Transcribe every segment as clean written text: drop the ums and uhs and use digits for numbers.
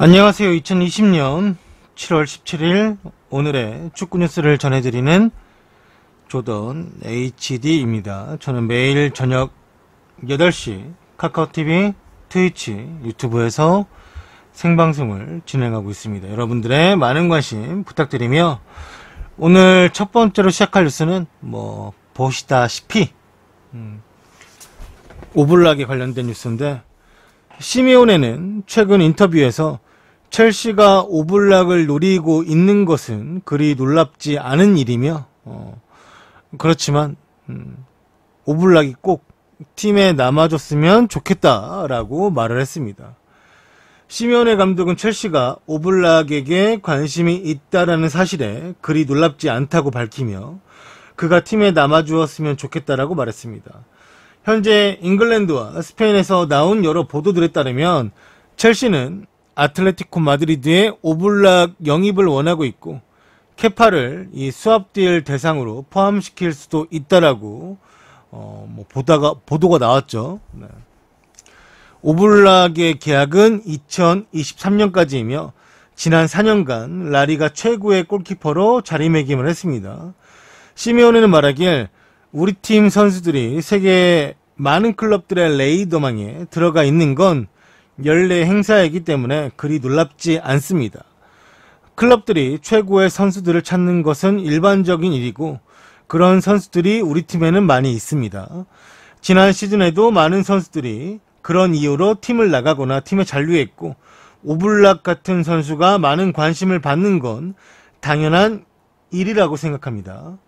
안녕하세요. 2020년 7월 17일 오늘의 축구 뉴스를 전해드리는 조던 HD입니다. 저는 매일 저녁 8시 카카오TV, 트위치, 유튜브에서 생방송을 진행하고 있습니다. 여러분들의 많은 관심 부탁드리며 오늘 첫 번째로 시작할 뉴스는 보시다시피 오블락에 관련된 뉴스인데, 시미오네는 최근 인터뷰에서 첼시가 오블락을 노리고 있는 것은 그리 놀랍지 않은 일이며 그렇지만 오블락이 꼭 팀에 남아줬으면 좋겠다라고 말을 했습니다. 시미오네 감독은 첼시가 오블락에게 관심이 있다라는 사실에 그리 놀랍지 않다고 밝히며 그가 팀에 남아주었으면 좋겠다라고 말했습니다. 현재 잉글랜드와 스페인에서 나온 여러 보도들에 따르면 첼시는 아틀레티코 마드리드의 오블락 영입을 원하고 있고 케파를 이 스왑딜 대상으로 포함시킬 수도 있다라고 보도가 나왔죠. 네. 오블락의 계약은 2023년까지이며 지난 4년간 라리가 최고의 골키퍼로 자리매김을 했습니다. 시미오네는 말하길 우리 팀 선수들이 세계 많은 클럽들의 레이더망에 들어가 있는 건 연례 행사이기 때문에 그리 놀랍지 않습니다. 클럽들이 최고의 선수들을 찾는 것은 일반적인 일이고 그런 선수들이 우리 팀에는 많이 있습니다. 지난 시즌에도 많은 선수들이 그런 이유로 팀을 나가거나 팀에 잔류했고 오블락 같은 선수가 많은 관심을 받는 건 당연한 일이라고 생각합니다.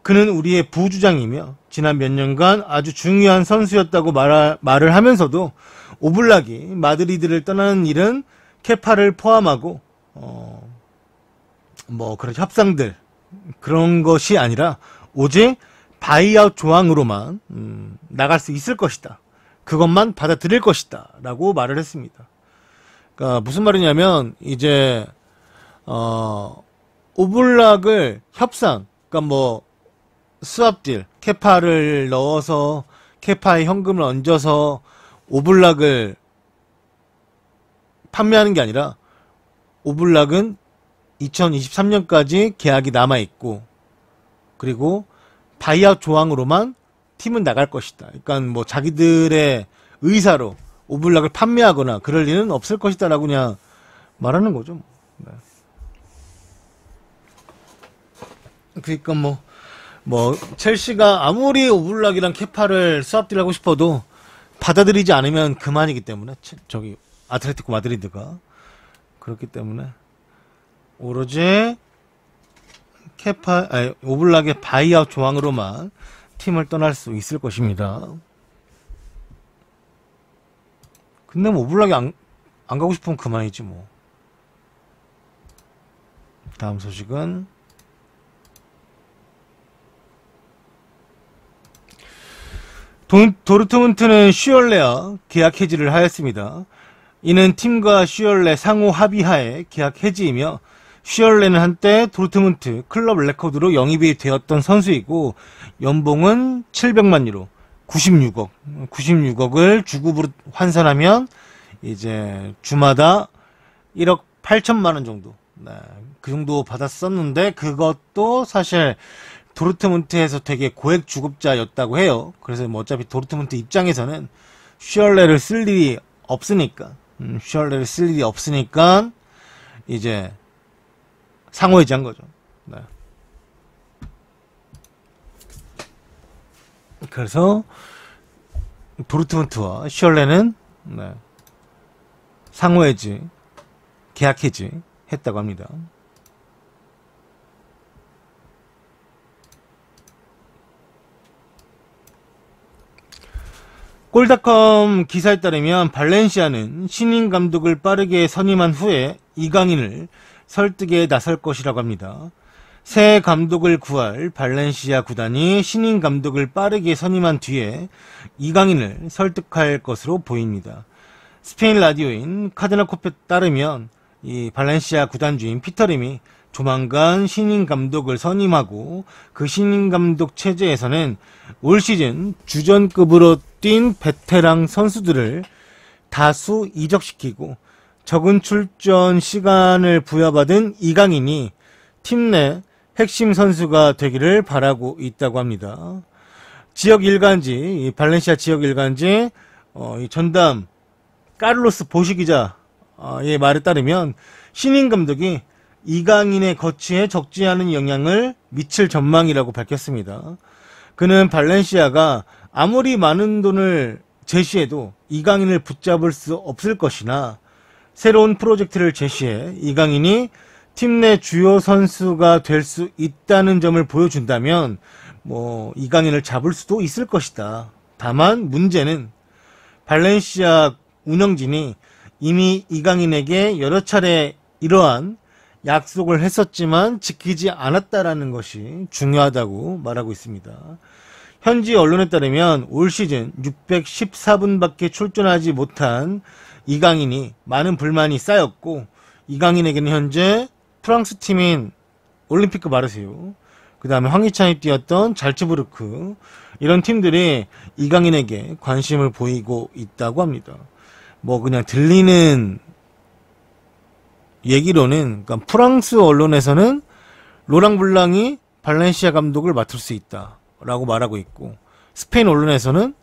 그는 우리의 부주장이며 지난 몇 년간 아주 중요한 선수였다고 말을 하면서도 오블락이 마드리드를 떠나는 일은 케파를 포함하고 그런 협상들 그런 것이 아니라 오직 바이아웃 조항으로만 나갈 수 있을 것이다. 그것만 받아들일 것이다 라고 말을 했습니다. 그러니까 무슨 말이냐면 이제 오블락을 협상, 그러니까 스왑딜, 케파를 넣어서 케파에 현금을 얹어서 오블락을 판매하는 게 아니라 오블락은 2023년까지 계약이 남아있고 그리고 바이아웃 조항으로만 팀은 나갈 것이다. 그러니까 자기들의 의사로 오블락을 판매하거나 그럴 일은 없을 것이다 라고 그냥 말하는 거죠. 네. 그러니까 첼시가 아무리 오블락이랑 케파를 스왑딜하고 싶어도 받아들이지 않으면 그만이기 때문에 아틀레티코 마드리드가 그렇기 때문에 오로지 오블락의 바이아웃 조항으로만 팀을 떠날 수 있을 것입니다. 근데 오블락이 안 가고 싶으면 그만이지 뭐. 다음 소식은 도르트문트는 슈얼레와 계약 해지를 하였습니다. 이는 팀과 슈얼레 상호 합의하에 계약 해지이며 슈얼레는 한때 도르트문트 클럽 레코드로 영입이 되었던 선수이고 연봉은 700만 유로 96억을 주급으로 환산하면 이제 주마다 1억 8천만 원 정도, 네, 그 정도 받았었는데 그것도 사실 도르트문트에서 되게 고액 주급자였다고 해요. 그래서 어차피 도르트문트 입장에서는 슈얼레를 쓸 일이 없으니까 이제 상호해지한 거죠. 네. 그래서 도르트문트와 슈얼레는 상호해지, 계약해지 했다고 합니다. 골닷컴 기사에 따르면 발렌시아는 신인 감독을 빠르게 선임한 후에 이강인을 설득에 나설 것이라고 합니다. 새 감독을 구할 발렌시아 구단이 신인 감독을 빠르게 선임한 뒤에 이강인을 설득할 것으로 보입니다. 스페인 라디오인 카데나코페에 따르면 이 발렌시아 구단 주인 피터림이 조만간 신인 감독을 선임하고 그 신인 감독 체제에서는 올 시즌 주전급으로 뛴 베테랑 선수들을 다수 이적시키고 적은 출전 시간을 부여받은 이강인이 팀 내 핵심 선수가 되기를 바라고 있다고 합니다. 지역 일간지, 이 발렌시아 지역 일간지 이 전담 카를로스 보시 기자의 말에 따르면 신인 감독이 이강인의 거취에 적지 않은 영향을 미칠 전망이라고 밝혔습니다. 그는 발렌시아가 아무리 많은 돈을 제시해도 이강인을 붙잡을 수 없을 것이나 새로운 프로젝트를 제시해 이강인이 팀 내 주요 선수가 될 수 있다는 점을 보여준다면 이강인을 잡을 수도 있을 것이다. 다만 문제는 발렌시아 운영진이 이미 이강인에게 여러 차례 이러한 약속을 했었지만 지키지 않았다라는 것이 중요하다고 말하고 있습니다. 현지 언론에 따르면 올 시즌 614분밖에 출전하지 못한 이강인이 많은 불만이 쌓였고 이강인에게는 현재 프랑스 팀인 올림피크 마르세유, 그 다음에 황희찬이 뛰었던 잘츠부르크 이런 팀들이 이강인에게 관심을 보이고 있다고 합니다. 그냥 들리는 얘기로는 그러니까 프랑스 언론에서는 로랑 블랑이 발렌시아 감독을 맡을 수 있다라고 말하고 있고 스페인 언론에서는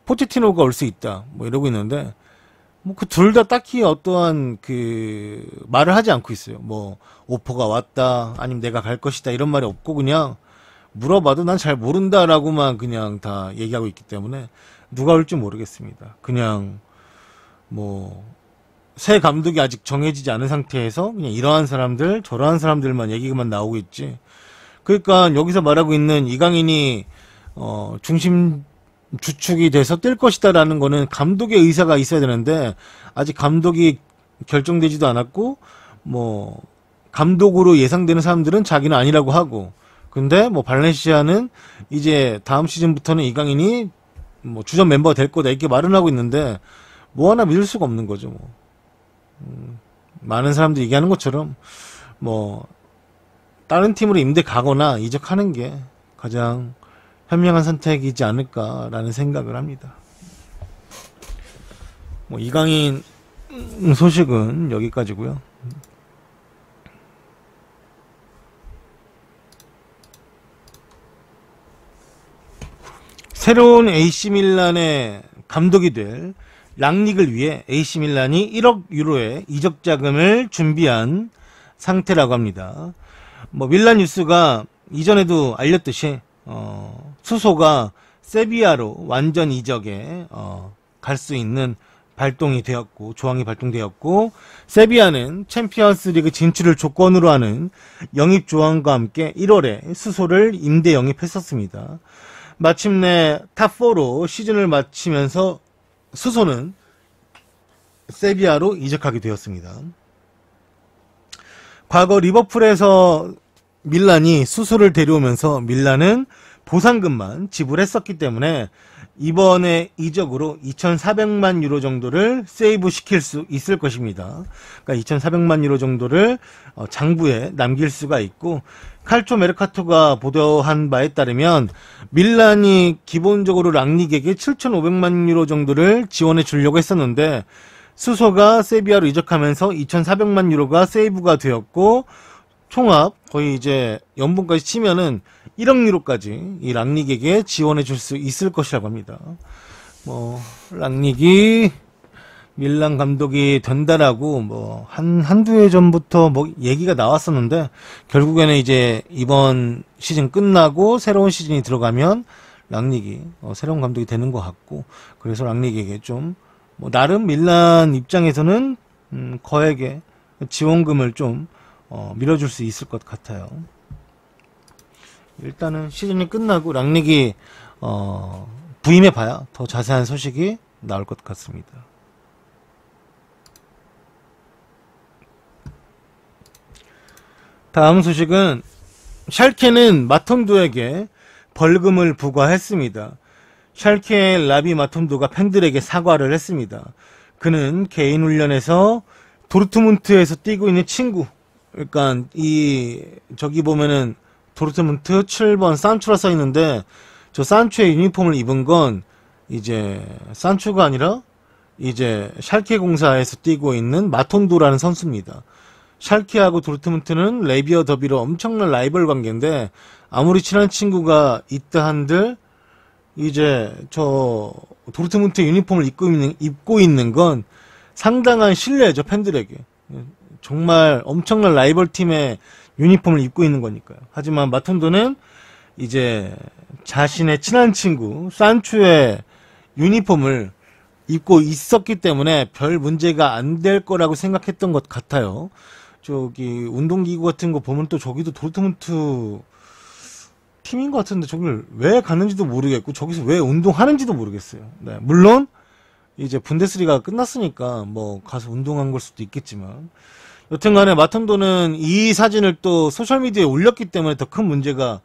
포체티노가 올 수 있다 이러고 있는데 그 둘 다 딱히 어떠한 그 말을 하지 않고 있어요. 오퍼가 왔다 아니면 내가 갈 것이다 이런 말이 없고 그냥 물어봐도 난 잘 모른다라고만 그냥 다 얘기하고 있기 때문에 누가 올지 모르겠습니다. 그냥 새 감독이 아직 정해지지 않은 상태에서 그냥 이러한 사람들 저러한 사람들만 얘기만 나오고 있지. 그러니까 여기서 말하고 있는 이강인이 중심 주축이 돼서 뛸 것이다 라는 거는 감독의 의사가 있어야 되는데 아직 감독이 결정되지도 않았고 감독으로 예상되는 사람들은 자기는 아니라고 하고 근데 발렌시아는 이제 다음 시즌부터는 이강인이 주전 멤버가 될 거다 이렇게 말은 하고 있는데 하나 믿을 수가 없는 거죠. 많은 사람들이 얘기하는 것처럼 다른 팀으로 임대 가거나 이적하는 게 가장 현명한 선택이지 않을까라는 생각을 합니다. 이강인 소식은 여기까지고요. 새로운 AC 밀란의 감독이 될 랑닉을 위해 AC밀란이 1억 유로의 이적 자금을 준비한 상태라고 합니다. 밀란 뉴스가 이전에도 알렸듯이 수소가 세비야로 완전 이적에 갈 수 있는 발동이 되었고 조항이 발동되었고 세비야는 챔피언스 리그 진출을 조건으로 하는 영입 조항과 함께 1월에 수소를 임대 영입했었습니다. 마침내 탑4로 시즌을 마치면서 수소는 세비야로 이적하게 되었습니다. 과거 리버풀에서 밀란이 수소를 데려오면서 밀란은 보상금만 지불했었기 때문에 이번에 이적으로 2,400만 유로 정도를 세이브 시킬 수 있을 것입니다. 그러니까 2,400만 유로 정도를 장부에 남길 수가 있고 칼초 메르카토가 보도한 바에 따르면 밀란이 기본적으로 랑닉에게 7,500만 유로 정도를 지원해 주려고 했었는데 수소가 세비야로 이적하면서 2,400만 유로가 세이브가 되었고 총합 거의 이제 연봉까지 치면은 1억 유로까지 이 랑닉에게 지원해 줄 수 있을 것이라고 합니다. 랑닉이 밀란 감독이 된다라고 한두 해 전부터 얘기가 나왔었는데 결국에는 이제 이번 시즌 끝나고 새로운 시즌이 들어가면 랑닉이 새로운 감독이 되는 것 같고 그래서 랑닉에게 좀 나름 밀란 입장에서는 거액의 지원금을 좀 밀어줄 수 있을 것 같아요. 일단은 시즌이 끝나고 랑닉이 부임해봐야 더 자세한 소식이 나올 것 같습니다. 다음 소식은 샬케는 마톤두에게 벌금을 부과했습니다. 샬케의 라비 마톤두가 팬들에게 사과를 했습니다. 그는 개인 훈련에서 도르트문트에서 뛰고 있는 친구, 그러니까 저기 보면은 도르트문트 7번 산추라 써있는데 저 산추의 유니폼을 입은 건 이제 산추가 아니라 이제 샬케 공사에서 뛰고 있는 마톤도라는 선수입니다. 샬케하고 도르트문트는 레비어 더비로 엄청난 라이벌 관계인데 아무리 친한 친구가 있다 한들 이제 저 도르트문트 유니폼을 입고 있는 건 상당한 신뢰죠, 팬들에게. 정말 엄청난 라이벌 팀의 유니폼을 입고 있는 거니까요. 하지만 마톤도는 이제 자신의 친한 친구 산초의 유니폼을 입고 있었기 때문에 별 문제가 안 될 거라고 생각했던 것 같아요. 저기 운동기구 같은 거 보면 또 저기도 도르트문트 팀인 것 같은데 저길 왜 갔는지도 모르겠고 저기서 왜 운동하는지도 모르겠어요. 네, 물론 이제 분데스리가가 끝났으니까 뭐 가서 운동한 걸 수도 있겠지만 여튼간에 마톤도는 이 사진을 또 소셜미디어에 올렸기 때문에 더 큰 문제가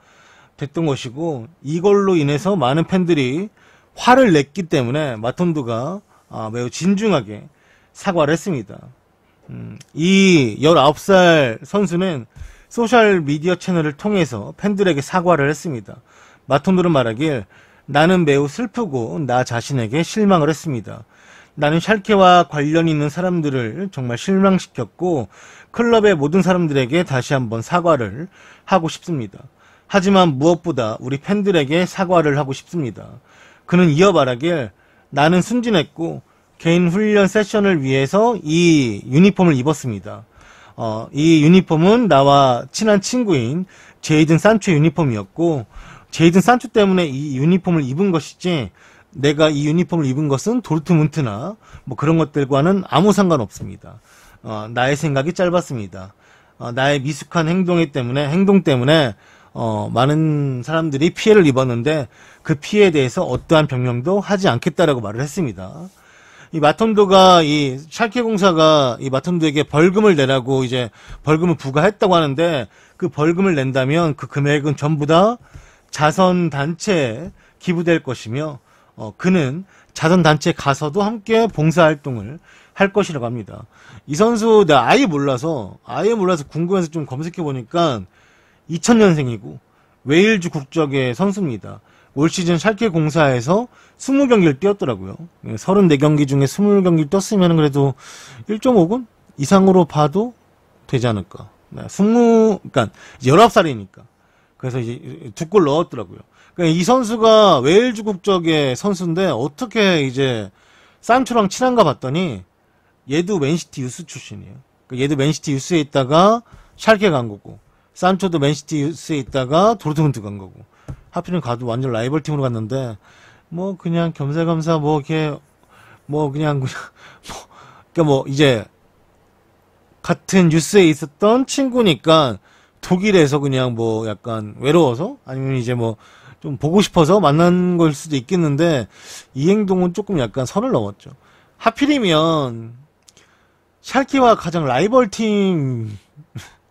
됐던 것이고 이걸로 인해서 많은 팬들이 화를 냈기 때문에 마톤도가 매우 진중하게 사과를 했습니다. 이 19살 선수는 소셜미디어 채널을 통해서 팬들에게 사과를 했습니다. 마톤도는 말하길 나는 매우 슬프고 나 자신에게 실망을 했습니다. 나는 샬케와 관련 있는 사람들을 정말 실망시켰고 클럽의 모든 사람들에게 다시 한번 사과를 하고 싶습니다. 하지만 무엇보다 우리 팬들에게 사과를 하고 싶습니다. 그는 이어 말하길 나는 순진했고 개인 훈련 세션을 위해서 이 유니폼을 입었습니다. 이 유니폼은 나와 친한 친구인 제이든 산초 유니폼이었고 제이든 산초 때문에 이 유니폼을 입은 것이지 내가 이 유니폼을 입은 것은 도르트문트나 뭐 그런 것들과는 아무 상관없습니다. 나의 생각이 짧았습니다. 나의 미숙한 행동 때문에 많은 사람들이 피해를 입었는데 그 피해에 대해서 어떠한 변명도 하지 않겠다라고 말을 했습니다. 이 마톤도가 이 샬케 공사가 이 마톤도에게 벌금을 내라고 이제 벌금을 부과했다고 하는데 그 벌금을 낸다면 그 금액은 전부 다 자선단체에 기부될 것이며 그는 자선단체에 가서도 함께 봉사활동을 할 것이라고 합니다. 이 선수 내가 아예 몰라서 궁금해서 좀 검색해보니까 2000년생이고 웨일즈 국적의 선수입니다. 올 시즌 샬케 공사에서 20경기를 뛰었더라고요. 34경기 중에 20경기 뛰었으면 그래도 1.5군 이상으로 봐도 되지 않을까. 그러니까 19살이니까. 그래서 이제 2골 넣었더라고요. 그러니까 이 선수가 웨일즈 국적의 선수인데 어떻게 이제 산초랑 친한가 봤더니 얘도 맨시티 유스 출신이에요. 그러니까 얘도 맨시티 유스에 있다가 샬케 간 거고 산초도 맨시티 유스에 있다가 도르트문트 간 거고 하필은 가도 완전 라이벌 팀으로 갔는데 뭐 그냥 겸사겸사 뭐 이렇게 뭐 그냥 그러니까 뭐 이제 같은 유스에 있었던 친구니까 독일에서 그냥 뭐 약간 외로워서 아니면 이제 뭐 좀 보고 싶어서 만난 걸 수도 있겠는데 이 행동은 조금 약간 선을 넘었죠. 하필이면 샬케와 가장 라이벌 팀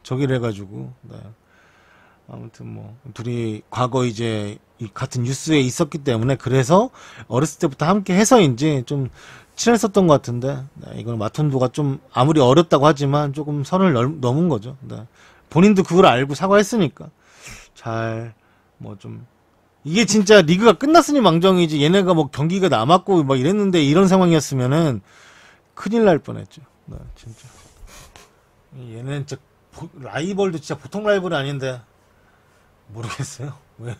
저기를 해가지고 네. 아무튼 뭐 둘이 과거 이제 같은 뉴스에 있었기 때문에 그래서 어렸을 때부터 함께 해서인지 좀 친했었던 것 같은데 네, 이건 마톤도가 좀 아무리 어렸다고 하지만 조금 선을 넘은 거죠. 네. 본인도 그걸 알고 사과했으니까 잘 뭐 좀 이게 진짜 리그가 끝났으니 망정이지 얘네가 뭐 경기가 남았고 막 이랬는데 이런 상황이었으면은 큰일 날 뻔했죠. 네, 진짜 얘는 진짜 라이벌도 진짜 보통 라이벌이 아닌데 모르겠어요. 왜?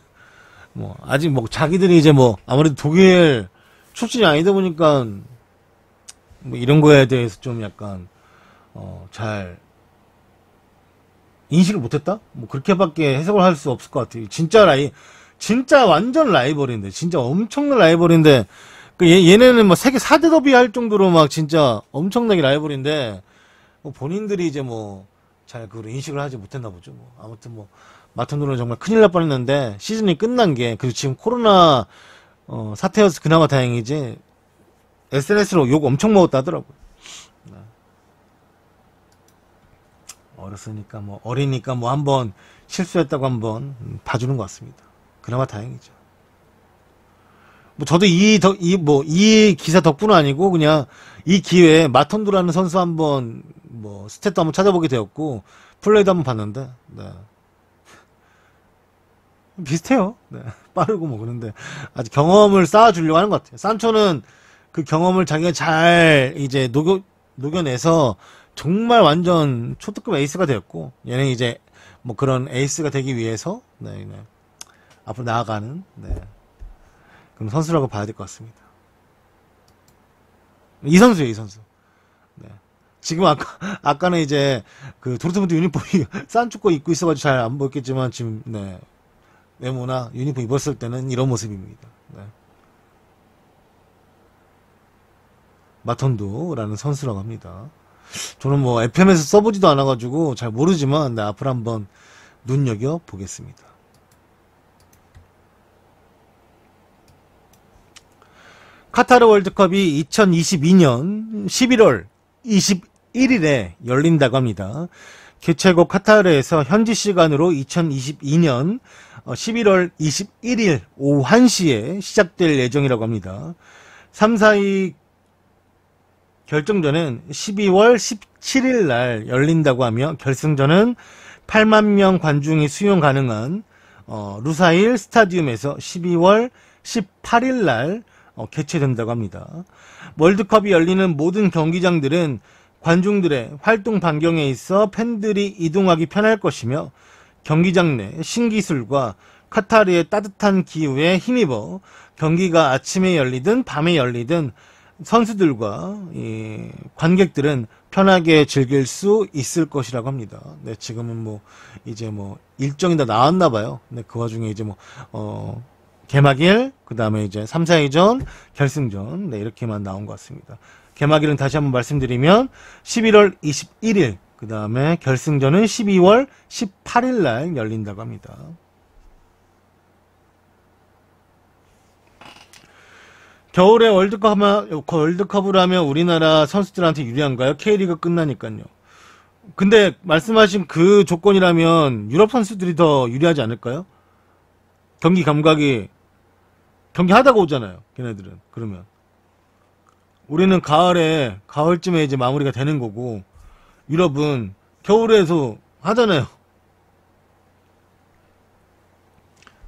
뭐 아직 뭐 자기들이 이제 뭐 아무래도 독일 출신이 아니다 보니까 뭐 이런 거에 대해서 좀 약간 잘 인식을 못했다? 뭐 그렇게밖에 해석을 할 수 없을 것 같아요. 진짜 완전 라이벌인데, 진짜 엄청난 라이벌인데, 얘네는 뭐 세계 4대 더비 할 정도로 막 진짜 엄청나게 라이벌인데, 뭐 본인들이 이제 뭐 잘 그걸 인식을 하지 못했나 보죠. 뭐 아무튼 뭐 마톤도는 정말 큰일 날 뻔했는데 시즌이 끝난 게 그리고 지금 코로나 사태여서 그나마 다행이지 SNS로 욕 엄청 먹었다 하더라고요. 네. 어렸으니까 뭐 어리니까 뭐 한번 실수했다고 한번 봐주는 것 같습니다. 그나마 다행이죠. 뭐 저도 이 기사 덕분은 아니고 그냥 이 기회에 마톤도라는 선수 한번 뭐 스탯도 한번 찾아보게 되었고 플레이도 한번 봤는데 네. 비슷해요. 네. 빠르고 뭐 그런데 아직 경험을 쌓아주려고 하는 것 같아요. 산초는 그 경험을 자기가 잘 이제 녹여내서 정말 완전 초특급 에이스가 되었고, 얘는 이제 뭐 그런 에이스가 되기 위해서 네, 앞으로 나아가는 그럼 선수라고 봐야 될 것 같습니다. 이 선수예요, 이 선수. 네. 지금 아까는 이제 그 도르트문트 유니폼이 싼 축구 입고 있어가지고 잘 안 보였겠지만 지금 외모나 유니폼 입었을 때는 이런 모습입니다. 마턴도라는 선수라고 합니다. 저는 뭐 FM에서 써보지도 않아가지고 잘 모르지만 앞으로 한번 눈여겨 보겠습니다. 카타르 월드컵이 2022년 11월 21일에 열린다고 합니다. 개최국 카타르에서 현지 시간으로 2022년 11월 21일 오후 1시에 시작될 예정이라고 합니다. 3, 4위 결정전은 12월 17일 날 열린다고 하며 결승전은 8만 명 관중이 수용 가능한 루사일 스타디움에서 12월 18일 날 개최된다고 합니다. 월드컵이 열리는 모든 경기장들은 관중들의 활동 반경에 있어 팬들이 이동하기 편할 것이며 경기장 내 신기술과 카타르의 따뜻한 기후에 힘입어 경기가 아침에 열리든 밤에 열리든 선수들과 관객들은 편하게 즐길 수 있을 것이라고 합니다. 네, 지금은 이제 일정이 다 나왔나 봐요. 네, 그 와중에 이제 개막일, 그 다음에 이제 3, 4위전, 결승전, 네, 이렇게만 나온 것 같습니다. 개막일은 다시 한번 말씀드리면 11월 21일, 그 다음에 결승전은 12월 18일 날 열린다고 합니다. 겨울에 월드컵을 하면 우리나라 선수들한테 유리한가요? K리그 끝나니까요. 근데 말씀하신 그 조건이라면 유럽 선수들이 더 유리하지 않을까요? 경기 감각이 경기 하다가 오잖아요. 걔네들은. 그러면 우리는 가을쯤에 이제 마무리가 되는 거고 유럽은 겨울에서 하잖아요.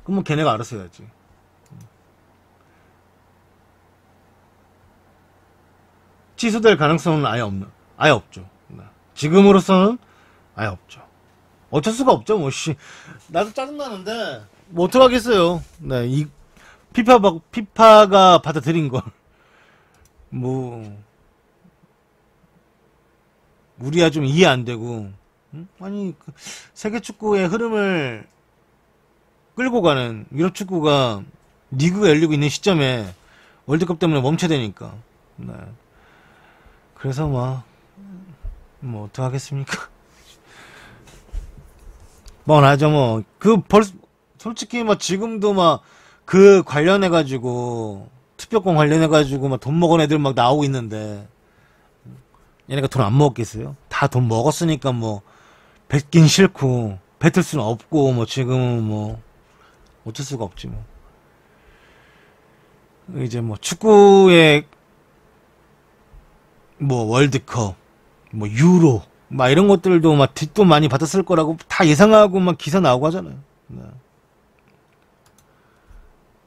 그럼 걔네가 알아서 해야지. 취소될 가능성은 아예 없죠. 지금으로서는 아예 없죠. 어쩔 수가 없죠. 나도 짜증나는데 뭐 어떡하겠어요. 네, 이 피파가 받아들인 걸 우리야 좀 이해 안 되고, 응? 아니 세계 축구의 흐름을 끌고 가는 유럽 축구가 리그가 열리고 있는 시점에 월드컵 때문에 멈춰야 되니까. 네. 그래서 어떡하겠습니까? 나죠. 솔직히 지금도 그 관련해가지고, 투표권 관련해가지고 돈 먹은 애들 나오고 있는데, 얘네가 돈 안 먹었겠어요? 다 돈 먹었으니까 뱉긴 싫고, 뱉을 수는 없고, 지금은 어쩔 수가 없지 이제 축구의 월드컵, 유로, 이런 것들도 뒷돈 많이 받았을 거라고 다 예상하고 기사 나오고 하잖아요. 네.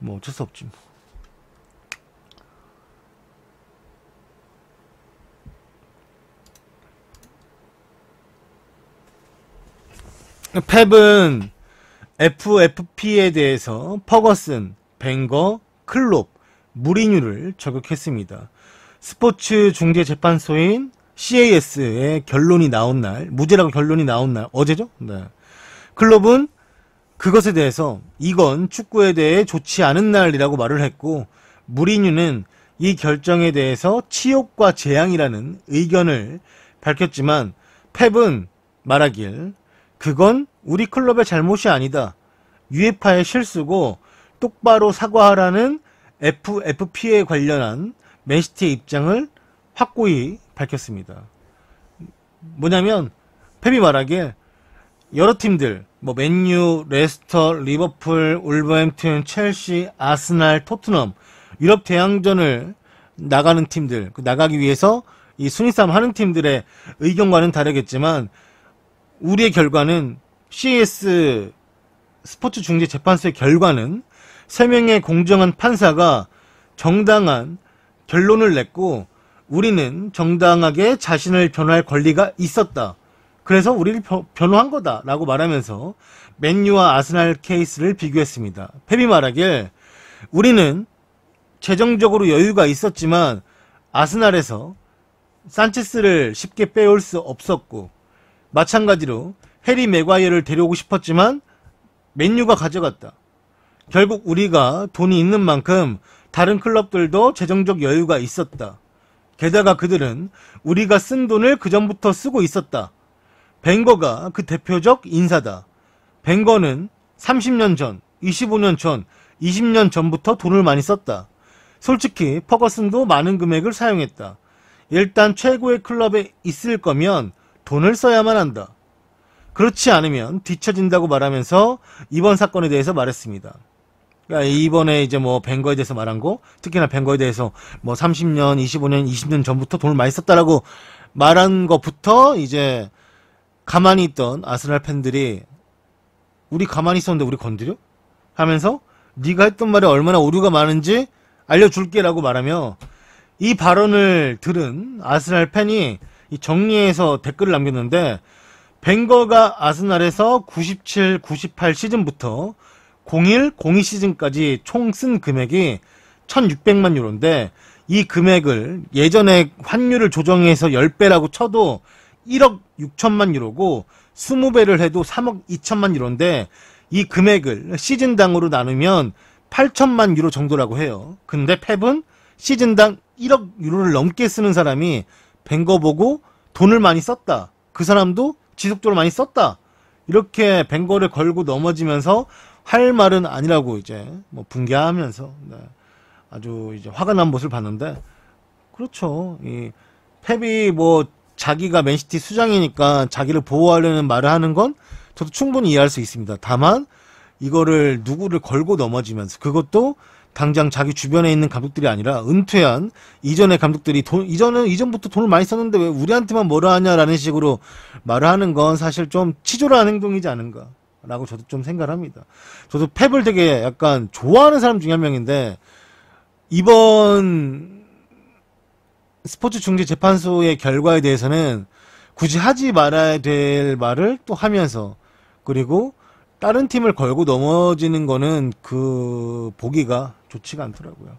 어쩔 수 없지 펩은 FFP에 대해서 퍼거슨, 벵거, 클롭, 무리뉴를 저격했습니다. 스포츠 중재 재판소인 CAS의 결론이 나온 날, 무죄라고 결론이 나온 날, 어제죠? 네. 클롭은 그것에 대해서 이건 축구에 대해 좋지 않은 날이라고 말을 했고, 무리뉴는 이 결정에 대해서 치욕과 재앙이라는 의견을 밝혔지만, 펩은 말하길, 그건 우리 클럽의 잘못이 아니다. UEFA의 실수고 똑바로 사과하라는 FFP에 관련한 맨시티의 입장을 확고히 밝혔습니다. 뭐냐면 펩이 말하기에 여러 팀들 맨유, 레스터, 리버풀, 울버햄튼, 첼시, 아스날, 토트넘 유럽 대항전을 나가는 팀들 나가기 위해서 이 순위 싸움 하는 팀들의 의견과는 다르겠지만 우리의 결과는 CAS 스포츠 중재 재판소의 결과는 3명의 공정한 판사가 정당한 결론을 냈고 우리는 정당하게 자신을 변호할 권리가 있었다. 그래서 우리를 변호한 거다 라고 말하면서 맨유와 아스날 케이스를 비교했습니다. 펩이 말하길 우리는 재정적으로 여유가 있었지만 아스날에서 산체스를 쉽게 빼올 수 없었고 마찬가지로 해리 맥과이어를 데려오고 싶었지만 맨유가 가져갔다. 결국 우리가 돈이 있는 만큼 다른 클럽들도 재정적 여유가 있었다. 게다가 그들은 우리가 쓴 돈을 그전부터 쓰고 있었다. 벵거가 그 대표적 인사다. 벵거는 30년 전, 25년 전, 20년 전부터 돈을 많이 썼다. 솔직히 퍼거슨도 많은 금액을 사용했다. 일단 최고의 클럽에 있을 거면 돈을 써야만 한다. 그렇지 않으면 뒤처진다고 말하면서 이번 사건에 대해서 말했습니다. 그러니까 이번에 이제 뭐 벵거에 대해서 말한 거, 특히나 벵거에 대해서 뭐 30년, 25년, 20년 전부터 돈을 많이 썼다라고 말한 것부터 이제 가만히 있던 아스날 팬들이 우리 가만히 있었는데 우리 건드려? 하면서 네가 했던 말에 얼마나 오류가 많은지 알려줄게라고 말하며 이 발언을 들은 아스날 팬이 이 정리해서 댓글을 남겼는데 벵거가 아스날에서 97, 98 시즌부터 01, 02 시즌까지 총 쓴 금액이 1600만 유로인데 이 금액을 예전에 환율을 조정해서 10배라고 쳐도 1억 6천만 유로고 20배를 해도 3억 2천만 유로인데 이 금액을 시즌당으로 나누면 8천만 유로 정도라고 해요. 근데 펩은 시즌당 1억 유로를 넘게 쓰는 사람이 벵거 보고 돈을 많이 썼다. 그 사람도 지속적으로 많이 썼다. 이렇게 벵거를 걸고 넘어지면서 할 말은 아니라고 이제 뭐 분개하면서 네. 아주 이제 화가 난 모습을 봤는데 그렇죠. 이 펩이 뭐 자기가 맨시티 수장이니까 자기를 보호하려는 말을 하는 건 저도 충분히 이해할 수 있습니다. 다만 이거를 누구를 걸고 넘어지면서 그것도 당장 자기 주변에 있는 감독들이 아니라 은퇴한 이전의 감독들이 이전부터 돈을 많이 썼는데 왜 우리한테만 뭐라 하냐라는 식으로 말을 하는 건 사실 좀 치졸한 행동이지 않은가라고 저도 좀 생각을 합니다. 저도 펩을 되게 약간 좋아하는 사람 중에 한 명인데 이번 스포츠중재재판소의 결과에 대해서는 굳이 하지 말아야 될 말을 또 하면서 그리고 다른 팀을 걸고 넘어지는 거는 그 보기가 좋지가 않더라고요.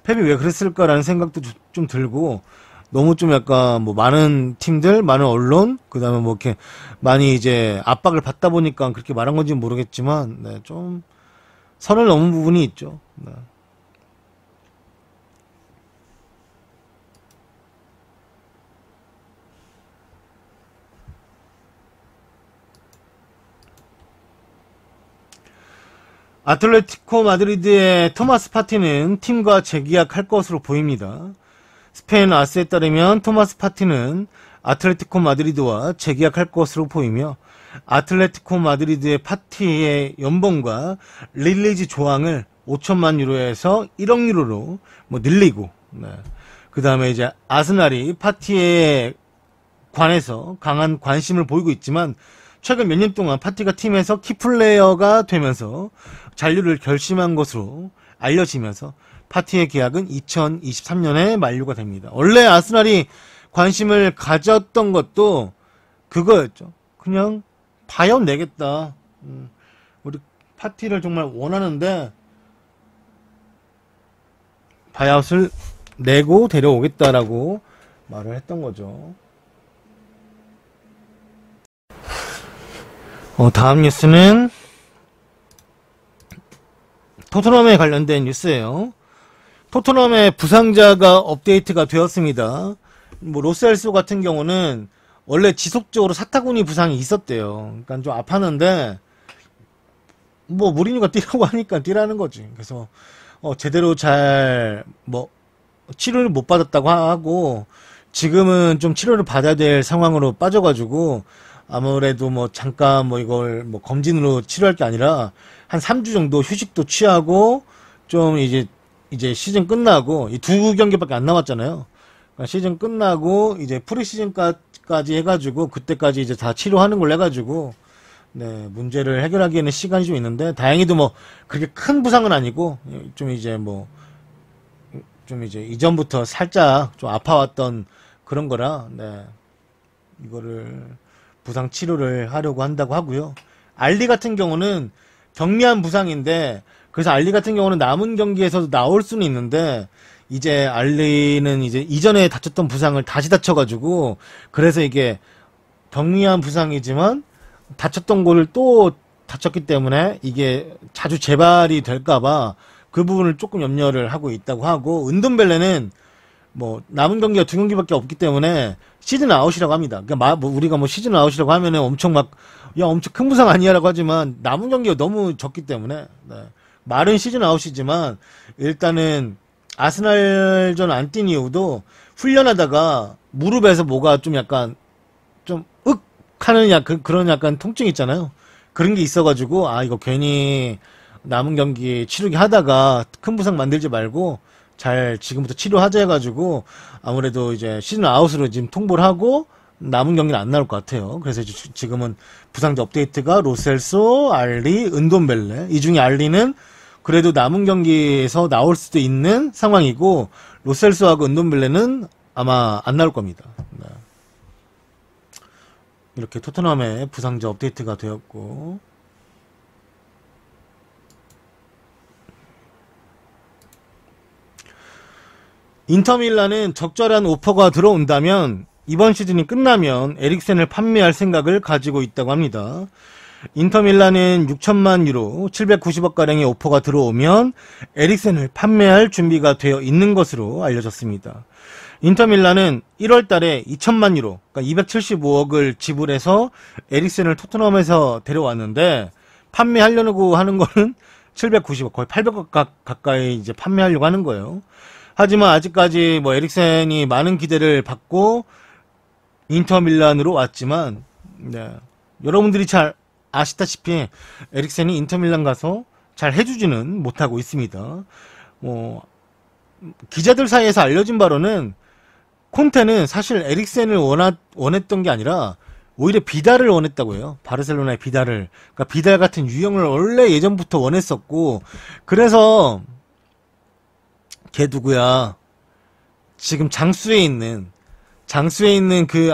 펩이 왜 그랬을까라는 생각도 좀 들고 너무 좀 약간 뭐 많은 팀들, 많은 언론, 그 다음에 뭐 이렇게 많이 이제 압박을 받다 보니까 그렇게 말한 건지 모르겠지만 네, 좀 선을 넘은 부분이 있죠. 네. 아틀레티코 마드리드의 토마스 파티는 팀과 재계약할 것으로 보입니다. 스페인 아스에 따르면 토마스 파티는 아틀레티코 마드리드와 재계약할 것으로 보이며 아틀레티코 마드리드의 파티의 연봉과 릴리지 조항을 5천만 유로에서 1억 유로로 뭐 늘리고 네. 그 다음에 이제 아스날이 파티에 관해서 강한 관심을 보이고 있지만 최근 몇 년 동안 파티가 팀에서 키플레이어가 되면서 잔류를 결심한 것으로 알려지면서 파티의 계약은 2023년에 만료가 됩니다. 원래 아스날이 관심을 가졌던 것도 그거였죠. 그냥 바이아웃 내겠다. 우리 파티를 정말 원하는데 바이아웃을 내고 데려오겠다라고 말을 했던 거죠. 다음 뉴스는 토트넘에 관련된 뉴스예요. 토트넘의 부상자가 업데이트가 되었습니다. 뭐 로셀소 같은 경우는 원래 지속적으로 사타구니 부상이 있었대요. 그러니까 좀 아팠는데 뭐 무리뉴가 뛰라고 하니까 뛰라는 거지. 그래서 제대로 잘 뭐 치료를 못 받았다고 하고 지금은 좀 치료를 받아야 될 상황으로 빠져가지고 아무래도 뭐 잠깐 뭐 이걸 뭐 검진으로 치료할 게 아니라 한 3주 정도 휴식도 취하고 좀 이제 시즌 끝나고 이 2경기밖에 안 남았잖아요. 그러니까 시즌 끝나고 이제 프리시즌까지 해가지고 그때까지 이제 다 치료하는 걸 해가지고 네 문제를 해결하기에는 시간이 좀 있는데 다행히도 뭐 그렇게 큰 부상은 아니고 좀 이제 뭐 좀 이제 이전부터 살짝 좀 아파왔던 그런 거라, 네. 이거를 부상 치료를 하려고 한다고 하고요. 알리 같은 경우는 경미한 부상인데, 그래서 알리 같은 경우는 남은 경기에서도 나올 수는 있는데, 이제 알리는 이제 이전에 다쳤던 부상을 다시 다쳐가지고, 그래서 이게 경미한 부상이지만 다쳤던 거를 또 다쳤기 때문에 이게 자주 재발이 될까봐 그 부분을 조금 염려를 하고 있다고 하고, 은돈벨레는 뭐 남은 경기가 2경기밖에 없기 때문에 시즌 아웃이라고 합니다. 그러니까 우리가 뭐 시즌 아웃이라고 하면은 엄청 막 야 엄청 큰 부상 아니야라고 하지만 남은 경기가 너무 적기 때문에, 네. 말은 시즌 아웃이지만 일단은 아스날전 안 뛴 이유도 훈련하다가 무릎에서 뭐가 좀 약간 좀 윽 하는 약간 그런 약간 통증 있잖아요. 그런 게 있어가지고 아 이거 괜히 남은 경기 치르기 하다가 큰 부상 만들지 말고 잘 지금부터 치료하자 해가지고 아무래도 이제 시즌 아웃으로 지금 통보를 하고 남은 경기는 안 나올 것 같아요. 그래서 지금은 부상자 업데이트가 로셀소, 알리, 은돈벨레. 이 중에 알리는 그래도 남은 경기에서 나올 수도 있는 상황이고 로셀소하고 은돈벨레는 아마 안 나올 겁니다. 네. 이렇게 토트넘의 부상자 업데이트가 되었고, 인터밀란은 적절한 오퍼가 들어온다면 이번 시즌이 끝나면 에릭센을 판매할 생각을 가지고 있다고 합니다. 인터밀란은 6천만 유로 790억가량의 오퍼가 들어오면 에릭센을 판매할 준비가 되어 있는 것으로 알려졌습니다. 인터밀란은 1월달에 2천만 유로, 그러니까 275억을 지불해서 에릭센을 토트넘에서 데려왔는데 판매하려고 하는 거는 790억, 거의 800억 가까이 이제 판매하려고 하는 거예요. 하지만 아직까지 뭐 에릭센이 많은 기대를 받고 인터밀란으로 왔지만, 네. 여러분들이 잘 아시다시피 에릭센이 인터밀란 가서 잘 해주지는 못하고 있습니다. 뭐 기자들 사이에서 알려진 바로는 콘테는 사실 에릭센을 원했던 게 아니라 오히려 비달을 원했다고 해요. 바르셀로나의 비달을. 그러니까 비달 같은 유형을 원래 예전부터 원했었고, 그래서 걔 누구야? 지금 장수에 있는 그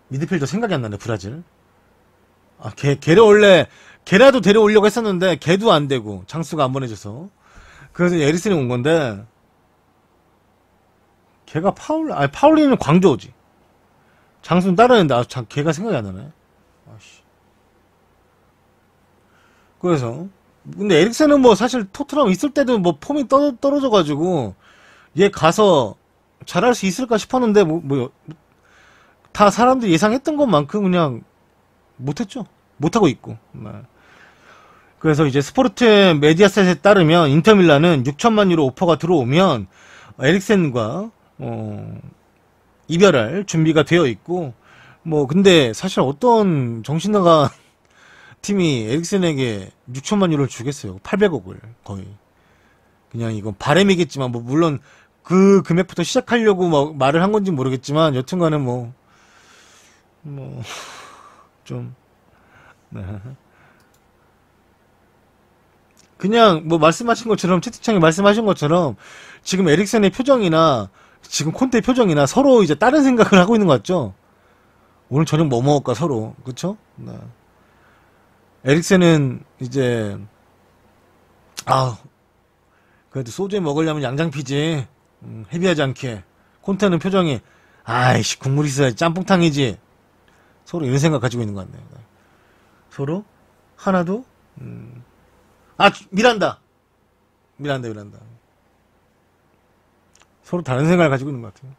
미드필더 생각이 안 나네, 브라질. 아, 걔라도 데려오려고 했었는데, 걔도 안 되고, 장수가 안 보내줘서. 그래서 에릭센이 온 건데, 걔가 파울리는 광저우지. 장수는 따르는데, 걔가 생각이 안 나네. 아씨. 그래서, 근데 에릭센은 뭐 사실 토트넘 있을 때도 뭐 폼이 떨어져가지고, 얘 가서 잘할 수 있을까 싶었는데, 다 사람들이 예상했던 것만큼 그냥 못했죠. 못하고 있고. 네. 그래서 이제 스포르트 메디아셋에 따르면 인터밀란은 6천만 유로 오퍼가 들어오면 에릭센과 이별할 준비가 되어 있고, 뭐 근데 사실 어떤 정신나간 팀이 에릭센에게 6천만 유로를 주겠어요. 800억을 거의. 그냥 이건 바람이겠지만 뭐 물론 그 금액부터 시작하려고 뭐 말을 한 건지 모르겠지만 여튼간에 좀 네. 그냥 뭐 말씀하신 것처럼 채팅창에 말씀하신 것처럼 지금 에릭센의 표정이나 지금 콘테의 표정이나 서로 이제 다른 생각을 하고 있는 것 같죠? 오늘 저녁 뭐 먹을까 서로. 그쵸? 네. 에릭센은 이제 그래도 소주에 먹으려면 양장피지. 헤비하지 않게. 콘테는 표정이 아이씨 국물 있어야지 짬뽕탕이지. 서로 이런 생각 가지고 있는 것 같네요. 서로 하나도 미란다. 서로 다른 생각을 가지고 있는 것 같아요.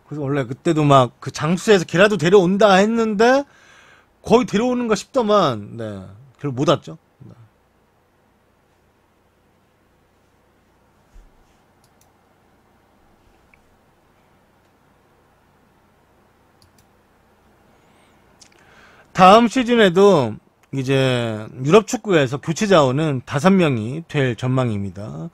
그래서 원래 그때도 막 그 장수에서 걔라도 데려온다 했는데 거의 데려오는가 싶더만, 네, 결국 못 왔죠. 네. 다음 시즌에도 이제 유럽 축구에서 교체 자원은 5명이 될 전망입니다.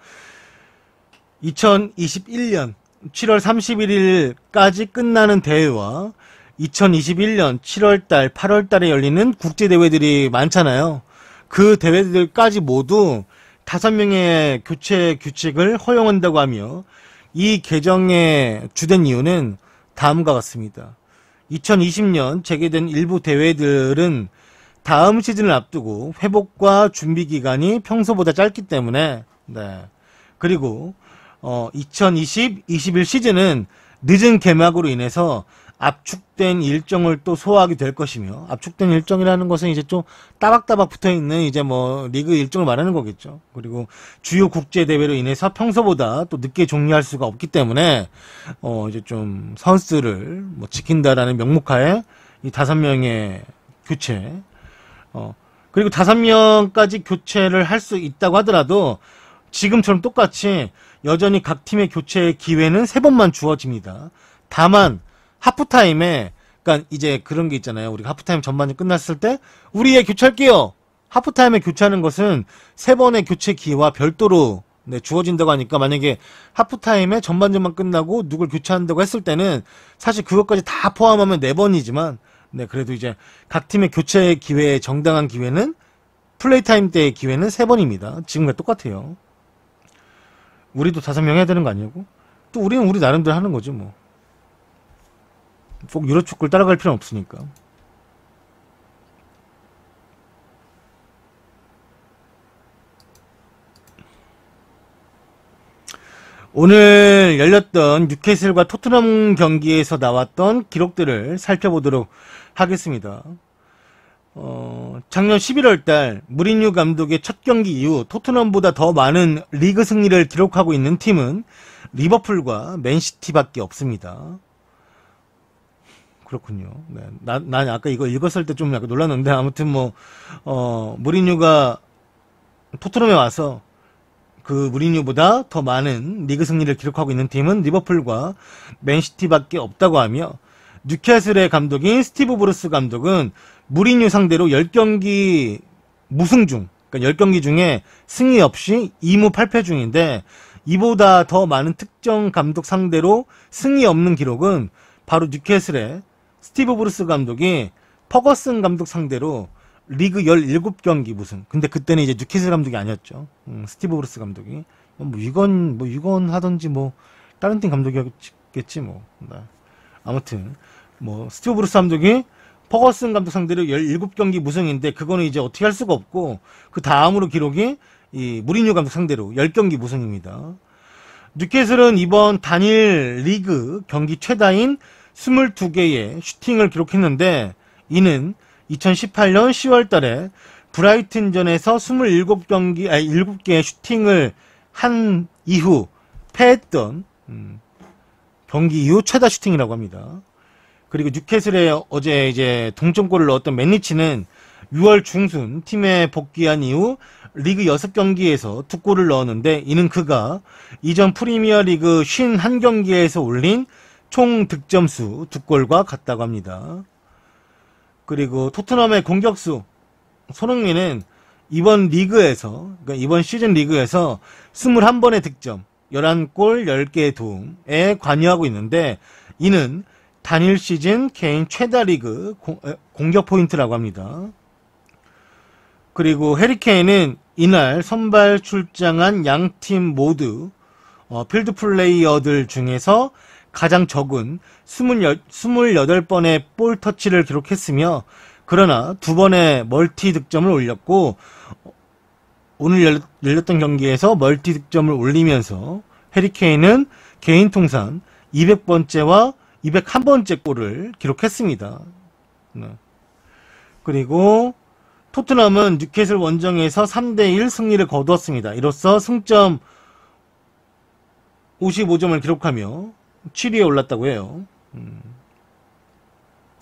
2021년 7월 31일까지 끝나는 대회와 2021년 7월달, 8월달에 열리는 국제대회들이 많잖아요. 그 대회들까지 모두 5명의 교체 규칙을 허용한다고 하며 이 개정의 주된 이유는 다음과 같습니다. 2020년 재개된 일부 대회들은 다음 시즌을 앞두고 회복과 준비 기간이 평소보다 짧기 때문에 그리고 2020-21 시즌은 늦은 개막으로 인해서 압축된 일정을 또 소화하게 될 것이며, 압축된 일정이라는 것은 이제 좀 따박따박 붙어있는 이제 뭐 리그 일정을 말하는 거겠죠. 그리고 주요 국제 대회로 인해서 평소보다 또 늦게 종료할 수가 없기 때문에 이제 좀 선수를 뭐 지킨다라는 명목하에 이 5명의 교체, 그리고 5명까지 교체를 할 수 있다고 하더라도 지금처럼 똑같이 여전히 각 팀의 교체 기회는 3번만 주어집니다. 다만 하프타임에, 그러니까 이제 그런 게 있잖아요. 우리가 하프타임 전반전 끝났을 때 우리 교체할게요. 하프타임에 교체하는 것은 3번의 교체 기회와 별도로 주어진다고 하니까, 만약에 하프타임에 전반전만 끝나고 누굴 교체한다고 했을 때는 사실 그것까지 다 포함하면 4번이지만 그래도 이제 각 팀의 교체 기회의 정당한 기회는, 플레이 타임 때의 기회는 3번입니다. 지금과 똑같아요. 우리도 5명 해야 되는 거 아니냐고? 또 우리는 우리 나름대로 하는 거지 뭐. 꼭 유로축구를 따라갈 필요는 없으니까. 오늘 열렸던 뉴캐슬과 토트넘 경기에서 나왔던 기록들을 살펴보도록 하겠습니다. 작년 11월달 무리뉴 감독의 첫 경기 이후 토트넘보다 더 많은 리그 승리를 기록하고 있는 팀은 리버풀과 맨시티밖에 없습니다. 그렇군요. 난 아까 이거 읽었을 때 좀 약간 놀랐는데, 아무튼 무리뉴가 토트넘에 와서 그 무리뉴보다 더 많은 리그 승리를 기록하고 있는 팀은 리버풀과 맨시티밖에 없다고 하며, 뉴캐슬의 감독인 스티브 브루스 감독은 무리뉴 상대로 10경기 무승 중, 그러니까 10경기 중에 승리 없이 2무 8패 중인데, 이보다 더 많은 특정 감독 상대로 승리 없는 기록은 바로 뉴캐슬의 스티브 브루스 감독이 퍼거슨 감독 상대로 리그 17경기 무승. 근데 그때는 이제 뉴캐슬 감독이 아니었죠. 스티브 브루스 감독이. 이건 하던지 다른 팀 감독이었겠지 아무튼, 스티브 브루스 감독이 퍼거슨 감독 상대로 17경기 무승인데, 그거는 이제 어떻게 할 수가 없고, 그 다음으로 기록이 이 무리뉴 감독 상대로 10경기 무승입니다. 뉴캐슬은 이번 단일 리그 경기 최다인 22개의 슈팅을 기록했는데, 이는 2018년 10월 달에 브라이튼전에서 7개의 슈팅을 한 이후 패했던 경기 이후 최다 슈팅이라고 합니다. 그리고 뉴캐슬에 어제 이제 동점골을 넣었던 맨리치는 6월 중순 팀에 복귀한 이후 리그 6경기에서 2골을 넣었는데, 이는 그가 이전 프리미어리그 51경기에서 올린 총 득점수 2골과 같다고 합니다. 그리고 토트넘의 공격수 손흥민은 이번 시즌 리그에서 21번의 득점, 11골, 10개의 도움에 관여하고 있는데, 이는 단일 시즌 개인 최다 리그 공격 포인트라고 합니다. 그리고 해리케인은 이날 선발 출장한 양팀 모두 필드 플레이어들 중에서 가장 적은 28번의 볼 터치를 기록했으며, 그러나 2번의 멀티 득점을 올렸고, 오늘 열렸던 경기에서 멀티 득점을 올리면서 해리케인은 개인 통산 200번째와 201번째 골을 기록했습니다. 그리고 토트넘은 뉴캐슬 원정에서 3대1 승리를 거두었습니다. 이로써 승점 55점을 기록하며 7위에 올랐다고 해요.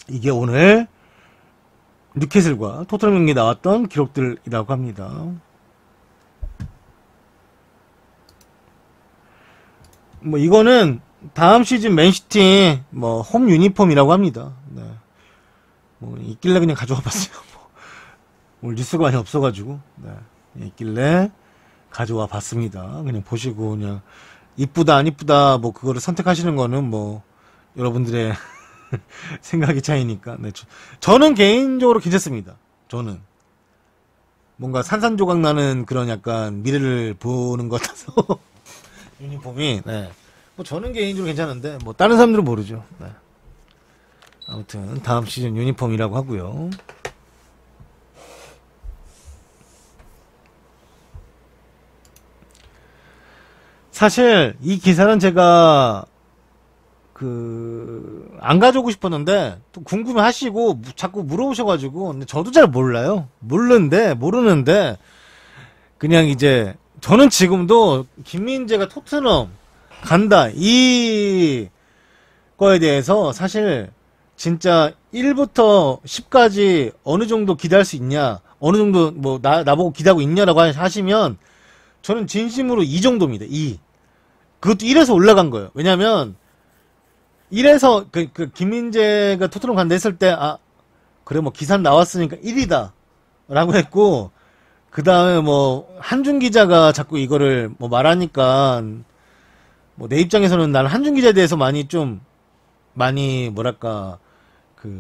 이게 오늘 뉴캐슬과 토트넘 경기에 나왔던 기록들이라고 합니다. 이거는 다음 시즌 맨시티 홈 유니폼이라고 합니다. 있길래 그냥 가져와 봤어요. 오늘 뉴스가 많이 없어가지고 있길래 가져와 봤습니다. 그냥 보시고 그냥 이쁘다 안 이쁘다 그거를 선택하시는 거는 여러분들의 생각의 차이니까. 저는 개인적으로 괜찮습니다. 저는 뭔가 산산조각 나는 그런 약간 미래를 보는 것 같아서 유니폼이 네. 뭐 저는 개인적으로 괜찮은데 뭐 다른 사람들은 모르죠. 네. 아무튼 다음 시즌 유니폼이라고 하고요. 사실 이 기사는 제가 안 가져오고 싶었는데 또 궁금해 하시고 자꾸 물어보셔가지고 근데 저도 잘 몰라요. 모르는데 그냥 이제 저는 지금도 김민재가 토트넘 간다 이 거에 대해서 사실 진짜 1부터 10까지 어느 정도 기대할 수 있냐, 어느 정도 뭐 나보고 기대하고 있냐라고 하시면 저는 진심으로 2 정도입니다. 2. 그것도 1에서 올라간 거예요. 왜냐면 1에서 김민재가 토트넘 간다 했을 때 그래 뭐 기사 나왔으니까 1이다 라고 했고, 그 다음에 뭐 한준 기자가 자꾸 이거를 뭐 말하니까 뭐 내 입장에서는 나는 한준 기자에 대해서 많이 뭐랄까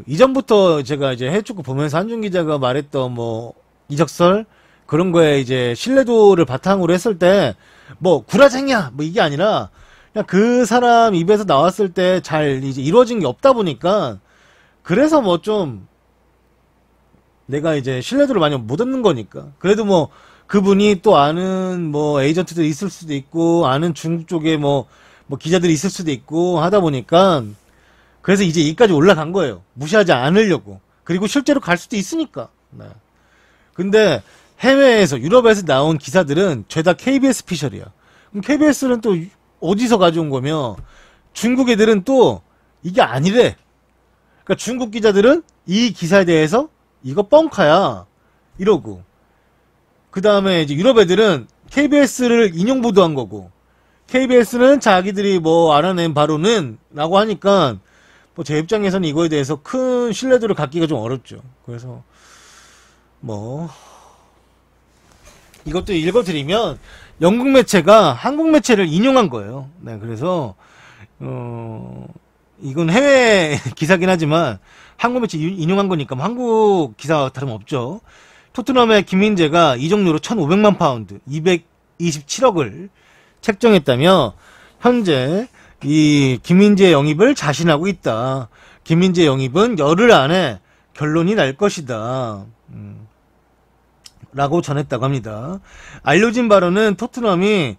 이전부터 제가 이제 해외축구 보면서 한준 기자가 말했던 뭐 이적설 그런 거에 이제 신뢰도를 바탕으로 했을 때 뭐 구라쟁이야 뭐 이게 아니라 그냥 그 사람 입에서 나왔을 때 잘 이제 이루어진 게 없다 보니까 그래서 뭐 좀 내가 이제 신뢰도를 많이 못 얻는 거니까. 그래도 뭐 그분이 또 아는 뭐 에이전트도 있을 수도 있고 아는 중국 쪽에 뭐 기자들이 있을 수도 있고 하다 보니까 그래서 이제 여기까지 올라간 거예요. 무시하지 않으려고. 그리고 실제로 갈 수도 있으니까. 네. 근데 해외에서 유럽에서 나온 기사들은 죄다 KBS 피셜이야. 그럼 KBS는 또 어디서 가져온 거며 중국 애들은 또 이게 아니래. 그러니까 중국 기자들은 이 기사에 대해서 이거 뻥카야 이러고, 그 다음에 이제 유럽 애들은 KBS를 인용 보도한 거고 KBS는 자기들이 뭐 알아낸 바로는 라고 하니까 뭐 제 입장에서는 이거에 대해서 큰 신뢰도를 갖기가 좀 어렵죠. 그래서 뭐 이것도 읽어드리면 영국 매체가 한국 매체를 인용한 거예요. 네, 그래서 이건 해외 기사긴 하지만 한국 매체 인용한 거니까 뭐 한국 기사와 다름없죠. 토트넘의 김민재가 이적료로 1,500만 파운드, 227억을 책정했다며 현재 이 김민재 영입을 자신하고 있다. 김민재 영입은 열흘 안에 결론이 날 것이다. 라고 전했다고 합니다. 알려진 바로는 토트넘이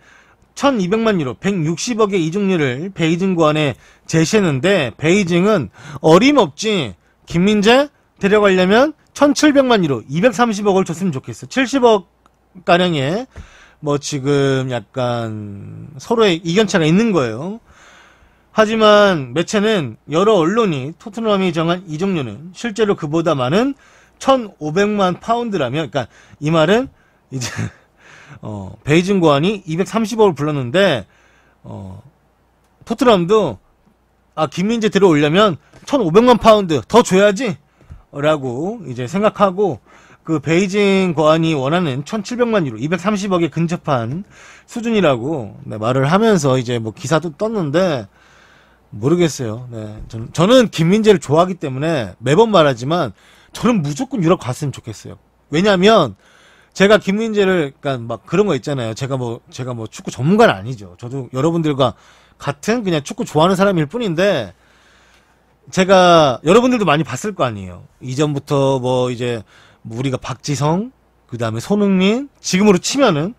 1200만 유로, 160억의 이적료를 베이징 고안에 제시했는데 베이징은 어림없지 김민재 데려가려면 1700만 유로, 230억을 줬으면 좋겠어. 70억 가량의 뭐 지금 약간 서로의 이견차가 있는 거예요. 하지만 매체는 여러 언론이 토트넘이 정한 이적료는 실제로 그보다 많은 1,500만 파운드라며, 그러니까 이 말은 이제 베이징 고안이 230억을 불렀는데 토트넘도 김민재 들어오려면 1,500만 파운드 더 줘야지 라고 이제 생각하고 그 베이징 고안이 원하는 1,700만 유로 230억에 근접한 수준이라고 말을 하면서 이제 뭐 기사도 떴는데 모르겠어요. 네. 저는 김민재를 좋아하기 때문에 매번 말하지만 저는 무조건 유럽 갔으면 좋겠어요. 왜냐면 제가 김민재를 그러니까 막 그런 거 있잖아요. 제가 뭐 축구 전문가는 아니죠. 저도 여러분들과 같은 그냥 축구 좋아하는 사람일 뿐인데 제가 여러분들도 많이 봤을 거 아니에요. 이전부터 뭐 이제 뭐 우리가 박지성, 그 다음에 손흥민, 지금으로 치면은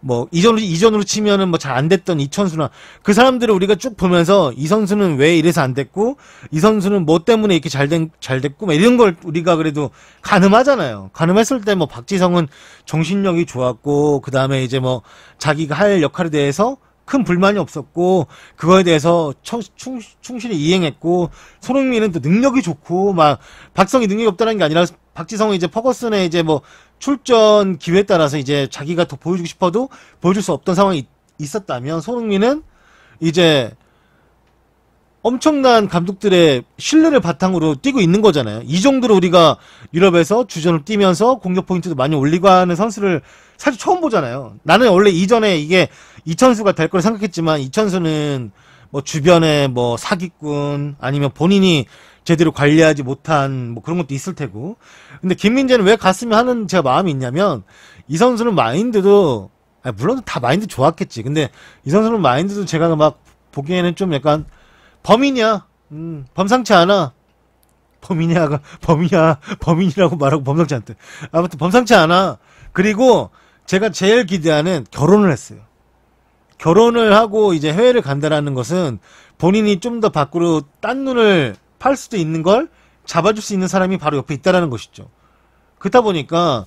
뭐 이전으로 치면은 뭐 잘 안 됐던 이천수나 그 사람들을 우리가 쭉 보면서 이 선수는 왜 이래서 안 됐고 이 선수는 뭐 때문에 이렇게 잘 됐고 막 이런 걸 우리가 그래도 가늠하잖아요. 가늠했을 때 뭐 박지성은 정신력이 좋았고 그 다음에 이제 뭐 자기가 할 역할에 대해서 큰 불만이 없었고 그거에 대해서 충실히 이행했고 손흥민은 또 능력이 좋고 막 박성이 능력이 없다는 게 아니라 박지성은 이제 퍼거슨의 이제 뭐 출전 기회에 따라서 이제 자기가 더 보여주고 싶어도 보여줄 수 없던 상황이 있었다면 손흥민은 이제 엄청난 감독들의 신뢰를 바탕으로 뛰고 있는 거잖아요. 이 정도로 우리가 유럽에서 주전을 뛰면서 공격 포인트도 많이 올리고 하는 선수를 사실 처음 보잖아요. 나는 원래 이전에 이게 이천수가 될 거라 생각했지만 이천수는 뭐 주변에 뭐 사기꾼 아니면 본인이 제대로 관리하지 못한 뭐 그런 것도 있을 테고. 근데 김민재는 왜 갔으면 하는 제가 마음이 있냐면 이 선수는 마인드도 물론 다 마인드 좋았겠지. 근데 이 선수는 마인드도 제가 막 보기에는 좀 약간 범인이야. 범상치 않아. 범인이라고 말하고 범상치 않대. 아무튼 범상치 않아. 그리고 제가 제일 기대하는 결혼을 했어요. 결혼을 하고 이제 해외를 간다라는 것은 본인이 좀 더 밖으로 딴 눈을 팔 수도 있는 걸 잡아줄 수 있는 사람이 바로 옆에 있다라는 것이죠. 그렇다 보니까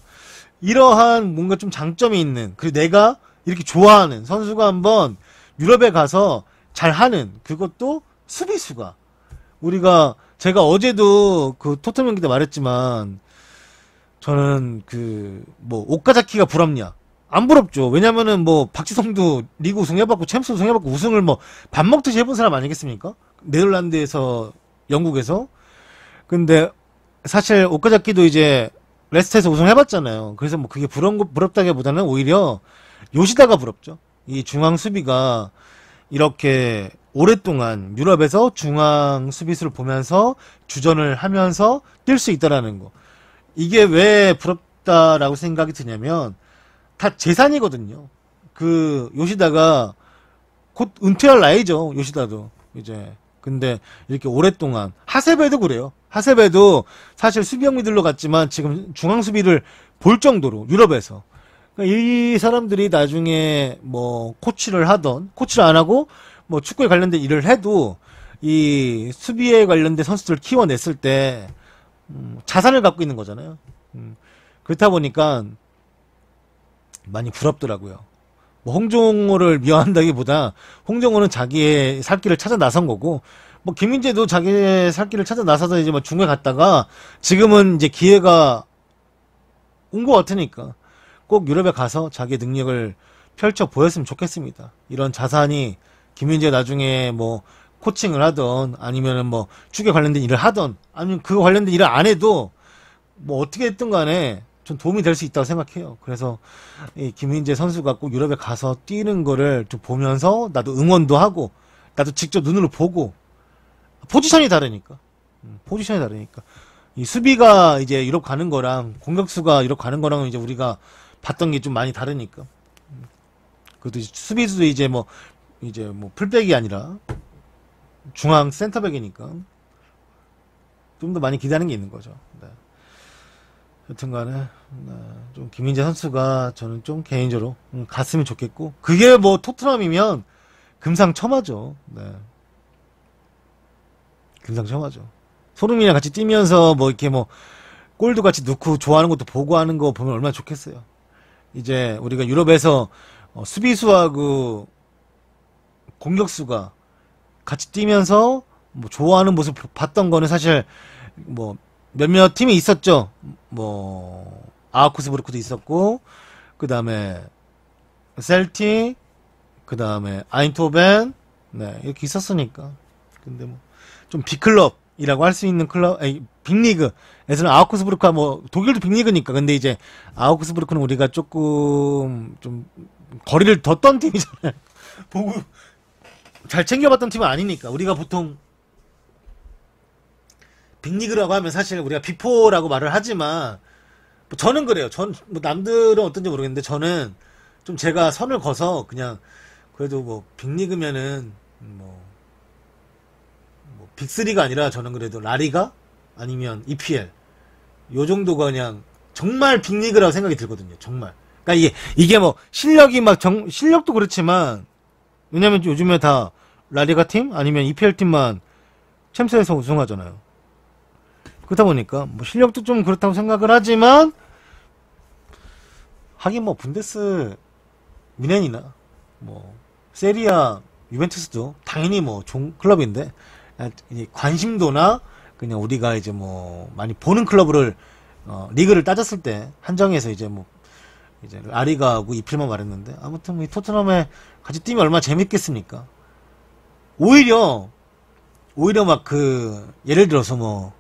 이러한 뭔가 좀 장점이 있는, 그리고 내가 이렇게 좋아하는 선수가 한번 유럽에 가서 잘하는, 그것도 수비수가, 제가 어제도 그 토트넘 기때 말했지만 저는 오카자키가 부럽냐? 안 부럽죠. 왜냐면은 뭐 박지성도 리그 우승 해봤고 챔스 우승 해봤고 우승을 뭐 밥 먹듯이 해본 사람 아니겠습니까? 네덜란드에서, 영국에서. 근데 사실 오카자키도 이제 레스트에서 우승 해봤잖아요. 그래서 뭐 그게 부럽다기보다는 오히려 요시다가 부럽죠. 이 중앙 수비가 이렇게 오랫동안 유럽에서 중앙 수비수를 보면서 주전을 하면서 뛸 수 있다라는 거. 이게 왜 부럽다라고 생각이 드냐면 다 재산이거든요. 그 요시다가 곧 은퇴할 나이죠. 요시다도 이제. 근데 이렇게 오랫동안 하세베도 그래요. 하세베도 사실 수비형미들로 갔지만 지금 중앙 수비를 볼 정도로 유럽에서. 그러니까 이 사람들이 나중에 뭐 코치를 안 하고 뭐 축구에 관련된 일을 해도 이 수비에 관련된 선수들을 키워냈을 때 자산을 갖고 있는 거잖아요. 그렇다 보니까 많이 부럽더라고요. 뭐 홍정호를 미워한다기보다 홍정호는 자기의 살 길을 찾아 나선 거고, 뭐 김민재도 자기의 살 길을 찾아 나서서 이제 뭐 중국에 갔다가 지금은 이제 기회가 온 것 같으니까 꼭 유럽에 가서 자기의 능력을 펼쳐 보였으면 좋겠습니다. 이런 자산이 김민재 나중에 뭐 코칭을 하던 아니면은 뭐 축에 관련된 일을 하던 아니면 그거 관련된 일을 안 해도 뭐 어떻게 했든 간에 좀 도움이 될 수 있다고 생각해요. 그래서 이 김민재 선수가 꼭 유럽에 가서 뛰는 거를 좀 보면서 나도 응원도 하고 나도 직접 눈으로 보고, 포지션이 다르니까. 이 수비가 이제 유럽 가는 거랑 공격수가 유럽 가는 거랑은 이제 우리가 봤던 게 좀 많이 다르니까. 그것도 수비수도 이제 뭐 풀백이 아니라 중앙 센터백이니까 좀 더 많이 기대하는 게 있는 거죠. 네. 여튼간에 좀 김민재 선수가 저는 좀 개인적으로 갔으면 좋겠고, 그게 뭐 토트넘이면 금상첨화죠. 네. 금상첨화죠. 손흥민이랑 같이 뛰면서 뭐 이렇게 뭐 골도 같이 넣고 좋아하는 것도 보고 하는 거 보면 얼마나 좋겠어요. 이제 우리가 유럽에서 수비수하고 공격수가 같이 뛰면서 뭐 좋아하는 모습 봤던 거는 사실 뭐 몇몇 팀이 있었죠. 뭐 아우크스부르크도 있었고, 그 다음에 셀틱, 그 다음에 아인토벤, 네 이렇게 있었으니까. 근데 뭐 좀 빅클럽이라고 할 수 있는 클럽, 빅리그에서는 아우크스부르크가 뭐 독일도 빅리그니까. 근데 이제 아우크스부르크는 우리가 조금 좀 거리를 뒀던 팀이잖아요. 보고 잘 챙겨봤던 팀은 아니니까. 우리가 보통 빅리그라고 하면 사실 우리가 빅4라고 말을 하지만, 뭐 저는 그래요. 뭐 남들은 어떤지 모르겠는데 저는 좀 제가 선을 그어서 그냥 그래도 뭐 빅리그면은 뭐 빅3가 아니라 저는 그래도 라리가 아니면 EPL 요 정도가 그냥 정말 빅리그라고 생각이 들거든요. 정말. 그러니까 이게 뭐 실력이 실력도 그렇지만, 왜냐면 요즘에 다 라리가 팀 아니면 EPL 팀만 챔스에서 우승하잖아요. 그러다 보니까 뭐 실력도 좀 그렇다고 생각을 하지만, 하긴 뭐 분데스 미넨이나 뭐 세리아 유벤투스도 당연히 뭐 좋은 클럽인데, 관심도나 그냥 우리가 이제 뭐 많이 보는 클럽을 리그를 따졌을 때 한정해서 이제 뭐 이제 라리가하고 EPL만 말했는데, 아무튼 이 토트넘에 같이 뛰면 얼마나 재밌겠습니까? 오히려 막 예를 들어서 뭐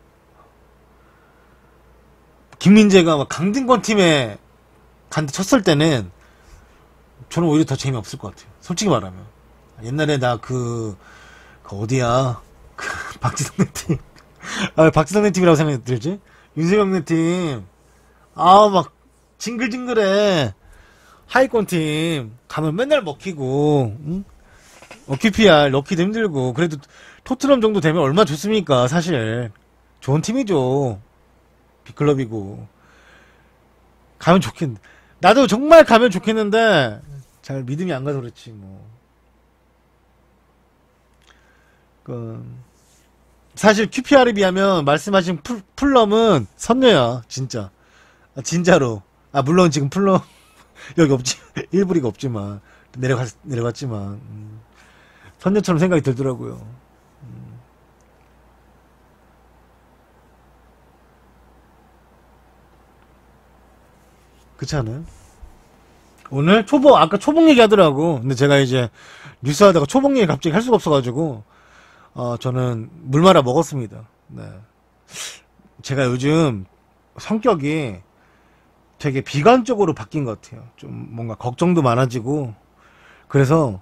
김민재가 막 강등권 팀에 쳤을 때는 저는 오히려 더 재미없을 것 같아요. 솔직히 말하면. 옛날에 나 어디야? 박지성네 팀. 아, 왜 박지성네 팀이라고 생각이 들지? 윤세경네 팀. 아, 막, 징글징글해. 하위권 팀. 가면 맨날 먹히고, 응? QPR 넣기도 힘들고. 그래도 토트넘 정도 되면 얼마나 좋습니까, 사실. 좋은 팀이죠. 빅클럽이고. 가면 좋겠는데. 나도 정말 가면 좋겠는데, 잘 믿음이 안 가서 그렇지, 뭐. 사실 QPR에 비하면 말씀하신 풀럼은 선녀야 진짜. 진짜로. 물론 지금 풀럼 여기 없지. 일부 리가 없지만 내려갔지만 선녀처럼 생각이 들더라고요. 그렇지 않아요? 오늘 아까 초봉 얘기하더라고. 근데 제가 이제 뉴스 하다가 초봉 얘기 갑자기 할 수가 없어가지고 저는 물 말아 먹었습니다. 네. 제가 요즘 성격이 되게 비관적으로 바뀐 것 같아요. 좀 뭔가 걱정도 많아지고, 그래서,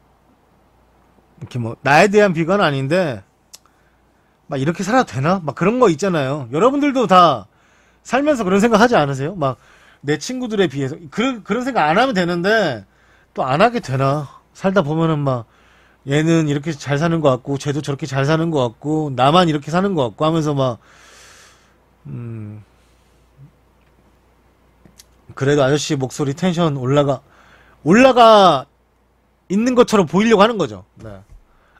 이렇게 뭐, 나에 대한 비관은 아닌데, 막 이렇게 살아도 되나? 막 그런 거 있잖아요. 여러분들도 다 살면서 그런 생각 하지 않으세요? 막, 내 친구들에 비해서. 그런 생각 안 하면 되는데, 또 안 하게 되나? 살다 보면은 막, 얘는 이렇게 잘 사는 것 같고, 쟤도 저렇게 잘 사는 것 같고, 나만 이렇게 사는 것 같고 하면서 막, 그래도 아저씨 목소리 텐션 올라가 있는 것처럼 보이려고 하는 거죠. 네.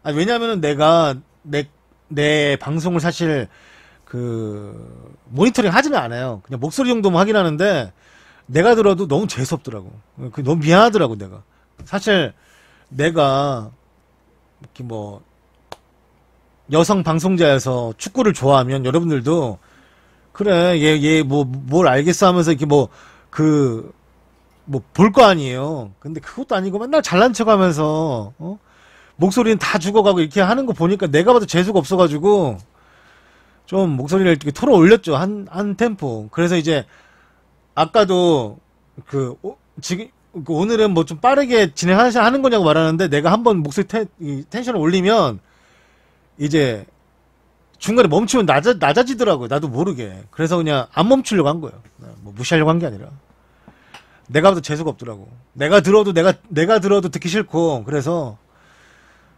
왜냐면은 내가 내 방송을 사실 모니터링 하지는 않아요. 그냥 목소리 정도만 확인하는데 내가 들어도 너무 재수없더라고. 너무 미안하더라고, 내가. 사실 내가 이렇게 뭐 여성 방송자여서 축구를 좋아하면 여러분들도 그래 얘 뭘 알겠어 하면서 이렇게 볼 거 아니에요. 근데 그것도 아니고 맨날 잘난 척 하면서, 목소리는 다 죽어가고 이렇게 하는 거 보니까 내가 봐도 재수가 없어가지고, 좀 목소리를 이렇게 털어 올렸죠. 한 템포. 그래서 이제, 아까도, 지금, 오늘은 뭐 좀 빠르게 진행하는 거냐고 말하는데, 내가 한번 목소리 텐션을 올리면, 이제, 중간에 멈추면 낮아지더라고요. 나도 모르게. 그래서 그냥 안 멈추려고 한 거예요. 뭐 무시하려고 한 게 아니라. 내가 봐도 재수가 없더라고. 내가 들어도 듣기 싫고, 그래서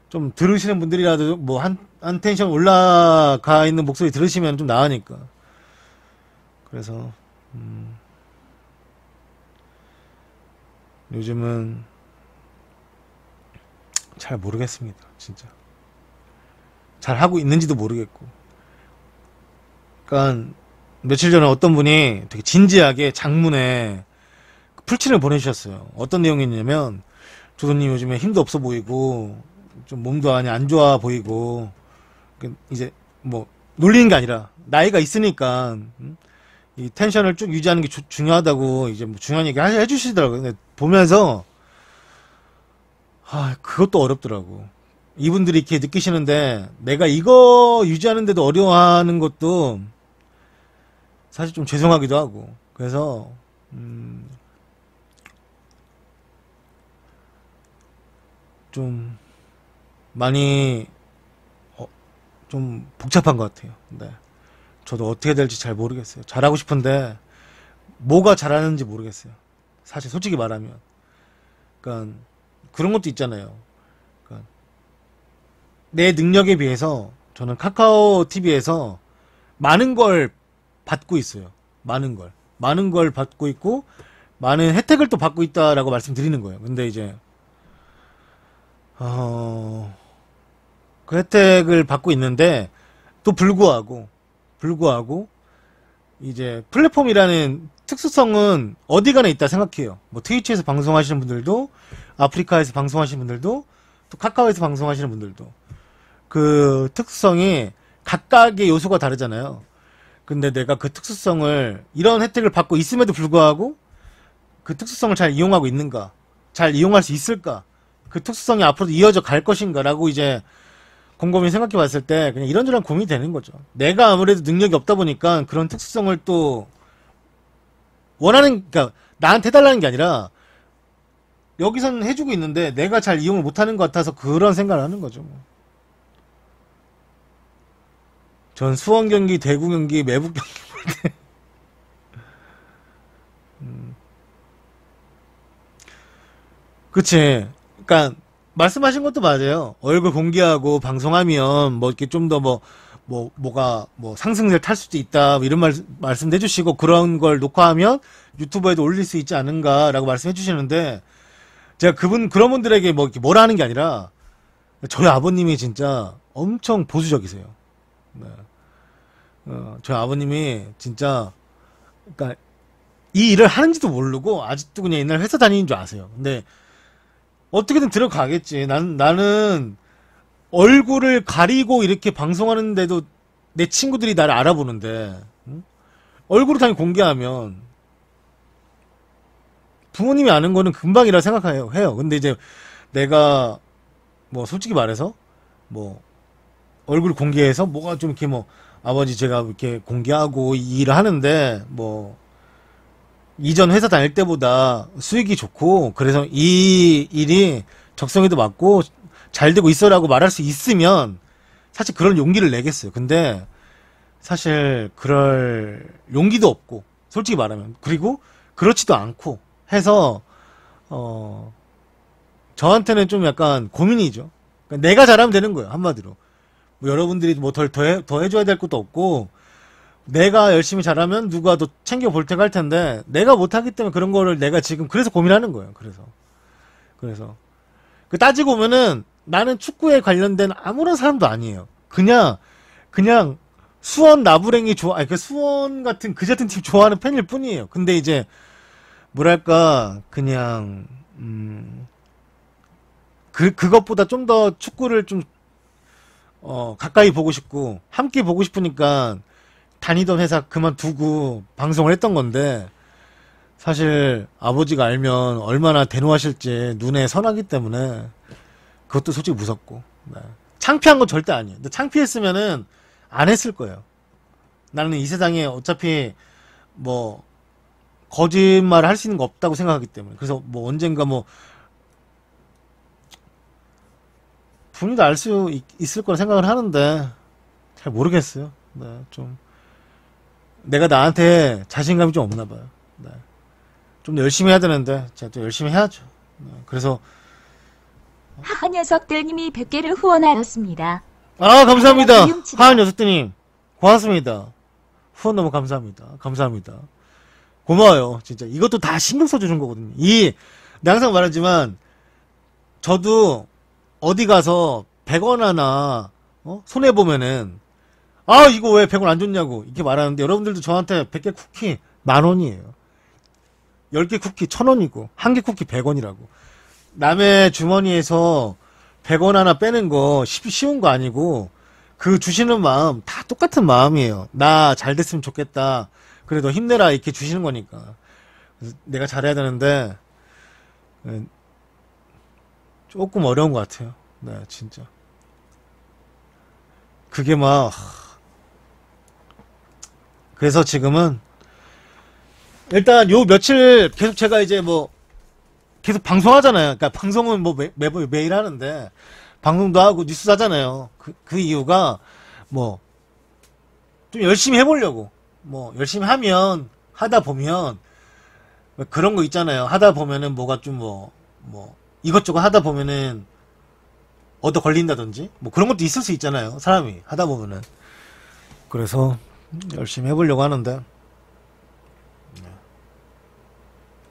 좀 들으시는 분들이라도 뭐 한 텐션 올라가 있는 목소리 들으시면 좀 나으니까. 그래서, 요즘은 잘 모르겠습니다. 진짜. 잘 하고 있는지도 모르겠고. 그러니까 며칠 전에 어떤 분이 되게 진지하게 장문에 풀친을 보내주셨어요. 어떤 내용이냐면, 조선님 요즘에 힘도 없어 보이고 좀 몸도 많이 안 좋아 보이고, 이제 뭐 놀리는 게 아니라 나이가 있으니까 이 텐션을 쭉 유지하는 게 중요하다고 이제 뭐 중요한 얘기 해주시더라고요. 근데 보면서 그것도 어렵더라고. 이분들이 이렇게 느끼시는데 내가 이거 유지하는데도 어려워하는 것도 사실 좀 죄송하기도 하고. 그래서 좀 많이 좀 복잡한 것 같아요. 네. 저도 어떻게 될지 잘 모르겠어요. 잘하고 싶은데 뭐가 잘하는지 모르겠어요. 사실 솔직히 말하면. 그러니까 그런 것도 있잖아요. 그러니까 내 능력에 비해서 저는 카카오 TV에서 많은 걸 받고 있어요. 많은 걸 받고 있고 많은 혜택을 또 받고 있다라고 말씀드리는 거예요. 근데 이제 그 혜택을 받고 있는데 또 불구하고 이제 플랫폼이라는 특수성은 어디 가나 있다 생각해요. 뭐 트위치에서 방송하시는 분들도, 아프리카에서 방송하시는 분들도, 또 카카오에서 방송하시는 분들도 그 특수성이 각각의 요소가 다르잖아요. 근데 내가 그 특수성을, 이런 혜택을 받고 있음에도 불구하고 그 특수성을 잘 이용하고 있는가, 잘 이용할 수 있을까, 그 특수성이 앞으로 이어져 갈 것인가라고 이제 곰곰이 생각해 봤을 때 그냥 이런저런 고민이 되는 거죠. 내가 아무래도 능력이 없다 보니까 그런 특수성을 또 그러니까 나한테 해달라는 게 아니라 여기서는 해주고 있는데 내가 잘 이용을 못하는 것 같아서 그런 생각을 하는 거죠. 뭐. 전 수원 경기, 대구 경기, 매북 경기. 그치. 그니까, 말씀하신 것도 맞아요. 얼굴 공개하고 방송하면, 뭐, 이렇게 좀 더 뭐가, 상승세를 탈 수도 있다, 뭐 이런 말씀도 해주시고, 그런 걸 녹화하면 유튜브에도 올릴 수 있지 않은가라고 말씀해 주시는데, 제가 그런 분들에게 이렇게 뭐라 하는 게 아니라, 저희 아버님이 진짜 엄청 보수적이세요. 네. 저희 아버님이 진짜, 그니까, 이 일을 하는지도 모르고, 아직도 그냥 옛날 회사 다니는 줄 아세요. 근데, 어떻게든 들어가겠지. 나는 얼굴을 가리고 이렇게 방송하는데도 내 친구들이 나를 알아보는데, 응? 얼굴을 당연히 공개하면 부모님이 아는 거는 금방이라 생각해요. 근데 이제 내가 솔직히 말해서 얼굴 공개해서 뭐가 좀 이렇게 아버지 제가 이렇게 공개하고 이 일을 하는데 이전 회사 다닐 때보다 수익이 좋고 그래서 이 일이 적성에도 맞고 잘 되고 있어라고 말할 수 있으면 사실 그런 용기를 내겠어요. 근데 사실 그럴 용기도 없고 솔직히 말하면 그리고 그렇지도 않고 해서 저한테는 좀 약간 고민이죠. 그러니까 내가 잘하면 되는 거예요. 한마디로 여러분들이 더 해줘야 될 것도 없고 내가 열심히 잘하면 누가 더 챙겨볼 테가 할 텐데 내가 못하기 때문에 그런 거를 내가 지금 그래서 고민하는 거예요. 그래서 따지고 보면은 나는 축구에 관련된 아무런 사람도 아니에요. 그냥 수원 나부랭이 수원 같은 그지 같은 팀 좋아하는 팬일 뿐이에요. 근데 이제 뭐랄까 그냥 그것보다 좀 더 축구를 좀 가까이 보고 싶고 함께 보고 싶으니까 다니던 회사 그만두고 방송을 했던 건데 사실 아버지가 알면 얼마나 대노하실지 눈에 선하기 때문에 그것도 솔직히 무섭고 네. 창피한 건 절대 아니에요. 근데 창피했으면은 안 했을 거예요. 나는 이 세상에 어차피 거짓말을 할 수 있는 거 없다고 생각하기 때문에 그래서 언젠가 분이도 알 수 있을 거라 생각을 하는데 잘 모르겠어요. 네, 좀 내가 나한테 자신감이 좀 없나 봐요. 네. 좀 더 열심히 해야 되는데 제가 또 열심히 해야죠. 네, 그래서 하하 녀석들님이 100개를 후원하였습니다. 감사합니다. 하하 녀석들님 고맙습니다. 후원 너무 감사합니다. 고마워요. 진짜 이것도 다 신경 써주는 거거든요. 내가 항상 말하지만 저도 어디 가서 100원 하나 손해보면은 이거 왜 100원 안 줬냐고 이렇게 말하는데 여러분들도 저한테 100개 쿠키 10,000원이에요. 10개 쿠키 1,000원이고 1개 쿠키 100원이라고. 남의 주머니에서 100원 하나 빼는 거 쉬운 거 아니고 그 주시는 마음 다 똑같은 마음이에요. 나 잘 됐으면 좋겠다. 그래 너 힘내라 이렇게 주시는 거니까. 그래서 내가 잘해야 되는데 조금 어려운 것 같아요. 네, 진짜. 그게 그래서 지금은 일단 요 며칠 계속 제가 이제 계속 방송하잖아요. 그러니까 방송은 매일 하는데 방송도 하고 뉴스 하잖아요. 그 이유가 좀 열심히 해보려고. 열심히 하다 보면 그런 거 있잖아요. 하다 보면은 뭐가 좀 이것저것 하다 보면은 얻어 걸린다든지 그런 것도 있을 수 있잖아요. 사람이 하다 보면은. 그래서 열심히 해보려고 하는데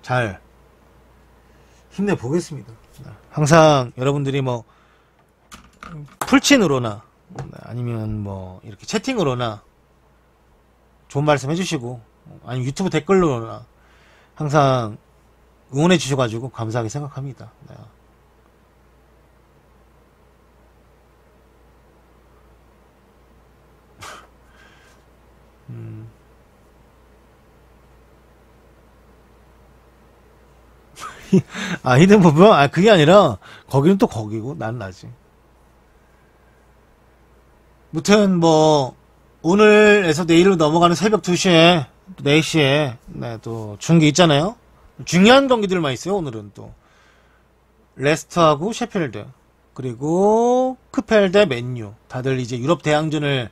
잘 힘내보겠습니다. 항상 여러분들이 풀친으로나 아니면 이렇게 채팅으로나 좋은 말씀 해주시고 아니면 유튜브 댓글로나 항상 응원해 주셔가지고 감사하게 생각합니다. 네. 히든 부분? 그게 아니라 거기는 또 거기고 난 나지. 무튼 오늘에서 내일로 넘어가는 새벽 2시에 4시에 또 중계 있잖아요. 중요한 경기들만 있어요. 오늘은 또 레스터하고 셰필드 그리고 크펠 대 맨유 다들 이제 유럽 대항전을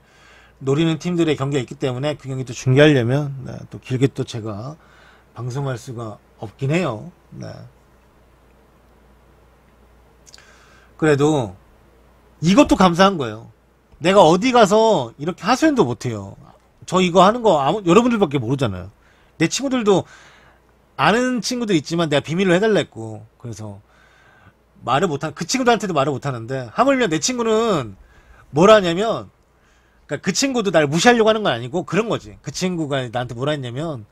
노리는 팀들의 경기가 있기 때문에 그 경기 또 중계하려면 네, 또 길게 또 제가 방송할 수가 없긴 해요. 네. 그래도 이것도 감사한 거예요. 내가 어디 가서 이렇게 하소연도 못해요. 저 이거 하는 거 여러분들밖에 모르잖아요. 내 친구들도 아는 친구들 있지만 내가 비밀로 해달라 했고, 그래서 그 친구들한테도 말을 못하는데, 하물며 내 친구는 뭘 하냐면, 그러니까 그 친구도 날 무시하려고 하는 건 아니고 그런 거지. 그 친구가 나한테 뭐라 했냐면,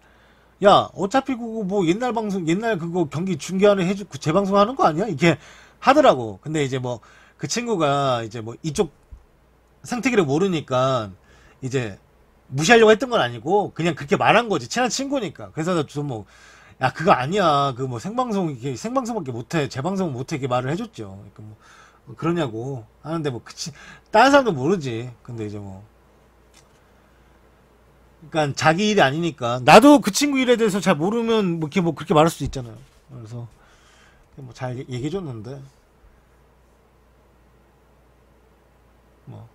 야 어차피 그거 뭐 옛날 그거 경기 중계하는 재방송 하는 거 아니야? 이렇게 하더라고. 근데 이제 뭐 그 친구가 이제 뭐 이쪽 생태계를 모르니까 이제 무시하려고 했던 건 아니고 그냥 그렇게 말한 거지. 친한 친구니까. 그래서 좀 뭐, 야 그거 아니야. 그 뭐 생방송밖에 못해. 재방송 못해. 이렇게 말을 해줬죠. 그러니까 뭐 그러냐고 하는데 뭐 다른 사람도 모르지. 근데 이제 뭐 그러니까 자기 일이 아니니까. 나도 그 친구 일에 대해서 잘 모르면 뭐 이렇게 뭐 그렇게 말할 수도 있잖아요. 그래서 뭐 잘 얘기해줬는데 뭐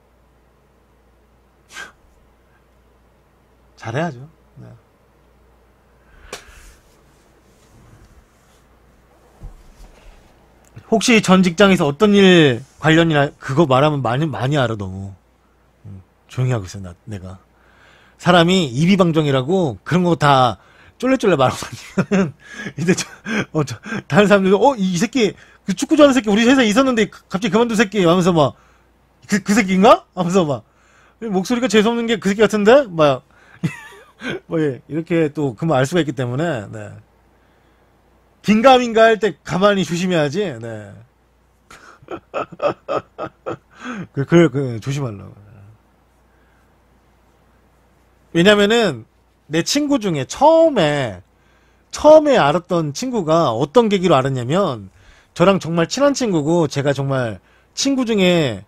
잘해야죠. 네. 혹시 전 직장에서 어떤 일 관련이나 그거 말하면 많이 알아. 너무 조용히 하고 있어. 내가 사람이 이비방정이라고 그런 거 다 쫄래쫄래 말하고 다니면 이제 다른 사람들도 이 새끼 그 축구 좋아하는 새끼 우리 회사에 있었는데 갑자기 그만둔 새끼 하면서 막 그 새끼인가? 하면서 막 목소리가 재수없는 게 그 새끼 같은데 막 뭐 이렇게 또 그만 알 수가 있기 때문에 네. 긴가민가 할 때 가만히 조심해야지. 네. 조심하려고. 왜냐면은 내 친구 중에 처음에 알았던 친구가 어떤 계기로 알았냐면 저랑 정말 친한 친구고 제가 정말 친구 중에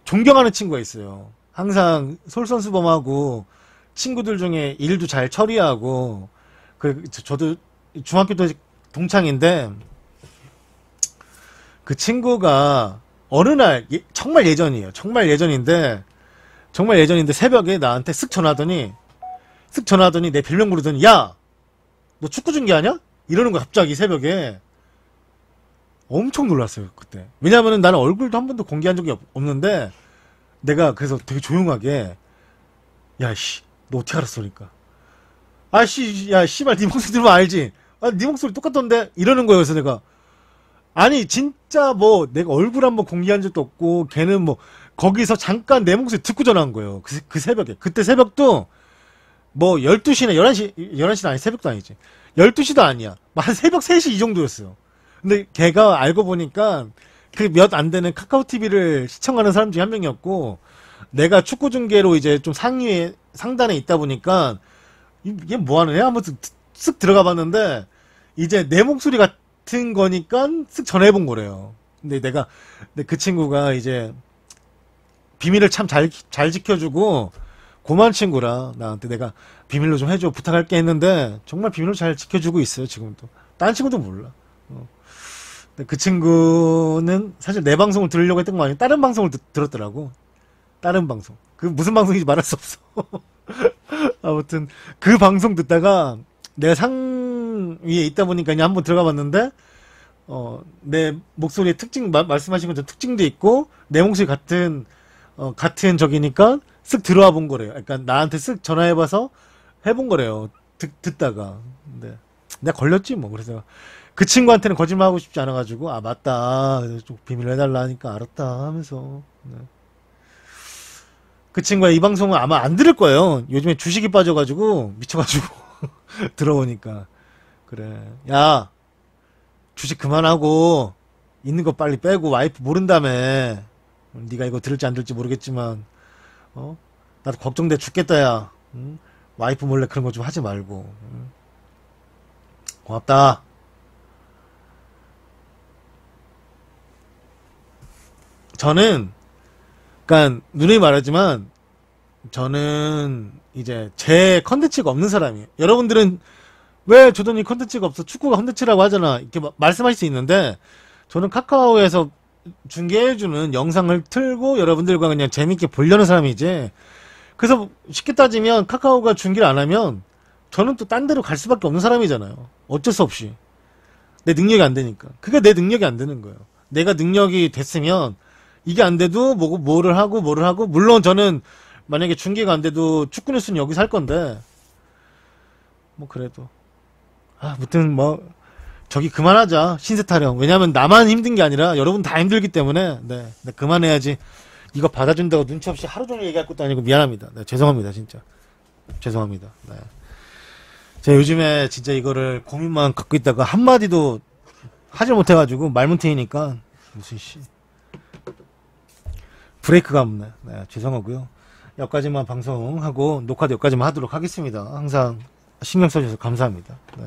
존경하는 친구가 있어요. 항상 솔선수범하고 친구들 중에 일도 잘 처리하고 저도 중학교 때 동창인데 그 친구가 어느 날 정말 예전이에요. 정말 예전인데 새벽에 나한테 쓱 전화하더니 내 별명 부르더니 야 너 축구 중계하냐? 이러는 거야. 갑자기 새벽에. 엄청 놀랐어요 그때. 왜냐면은 나는 얼굴도 한 번도 공개한 적이 없는데 내가 그래서 되게 조용하게 야씨 너 어떻게 알았어? 그러니까 아씨 야 씨발 네 목소리 들으면 알지? 네 목소리 똑같던데? 이러는 거예요. 그래서 내가 아니 진짜 뭐 내가 얼굴 한번 공개한 적도 없고 걔는 뭐 거기서 잠깐 내 목소리 듣고 전화한 거예요. 그 새벽에. 그때 새벽도 뭐 12시나 11시는 아니 새벽도 아니지. 12시도 아니야. 한 새벽 3시 이 정도였어요. 근데 걔가 알고 보니까 그 몇 안 되는 카카오 TV를 시청하는 사람 중에 한 명이었고 내가 축구 중계로 이제 좀 상단에 있다 보니까 이게 뭐 하는 애야? 한번 쓱 들어가 봤는데 이제 내 목소리 같은 거니까 쓱 전화해 본 거래요. 근데 그 친구가 이제 비밀을 참 잘 지켜주고 고마운 친구라 나한테 내가 비밀로 좀 해줘 부탁할게 했는데 정말 비밀로 잘 지켜주고 있어요. 지금도. 다른 친구도 몰라. 근데 그 친구는 사실 내 방송을 들으려고 했던 거 아니고 다른 방송을 들었더라고. 다른 방송. 그 무슨 방송인지 말할 수 없어. 아무튼 그 방송 듣다가 내가 상 위에 있다 보니까 그냥 한번 들어가 봤는데 내 목소리의 특징 말씀하신 것처럼 특징도 있고 내 목소리 같은 적이니까 쓱 들어와 본 거래요. 그러니까 나한테 쓱 전화해봐서 해본 거래요. 듣다가. 근데 내가 걸렸지 뭐. 그래서 그 친구한테는 거짓말하고 싶지 않아가지고 맞다. 그래서 좀 비밀로 해달라 하니까 알았다 하면서. 네. 그 친구가 이 방송은 아마 안 들을 거예요. 요즘에 주식이 빠져가지고 미쳐가지고 들어오니까 그래. 야 주식 그만하고 있는 거 빨리 빼고 와이프 모른다며. 네가 이거 들을지 안 들을지 모르겠지만 나도 걱정돼 죽겠다 야. 응? 와이프 몰래 그런 거 좀 하지 말고. 응? 고맙다. 저는 그러니까 누누이 말하지만 저는 이제 제 컨텐츠가 없는 사람이에요. 여러분들은 왜 조던이 컨텐츠가 없어? 축구가 컨텐츠라고 하잖아. 이렇게 말씀하실 수 있는데 저는 카카오에서 중계해주는 영상을 틀고 여러분들과 그냥 재밌게 보려는 사람이지 그래서 쉽게 따지면 카카오가 중계를 안 하면 저는 또 딴 데로 갈 수밖에 없는 사람이잖아요. 어쩔 수 없이. 내 능력이 안 되니까. 그게 내 능력이 안 되는 거예요. 내가 능력이 됐으면 이게 안 돼도 뭐를 하고 물론 저는 만약에 중계가 안 돼도 축구 뉴스는 여기서 할 건데 뭐 그래도 아무튼 뭐 저기 그만하자. 신세 타령. 왜냐면 나만 힘든 게 아니라 여러분 다 힘들기 때문에 네 그만해야지. 이거 받아준다고 눈치 없이 하루 종일 얘기할 것도 아니고 미안합니다. 네, 죄송합니다 진짜. 죄송합니다. 네. 제가 요즘에 진짜 이거를 고민만 갖고 있다가 한마디도 하지 못해가지고 말문트이니까 무슨 씨 브레이크가 없네. 네, 죄송하고요. 여기까지만 방송하고 녹화도 여기까지만 하도록 하겠습니다. 항상 신경 써주셔서 감사합니다. 네.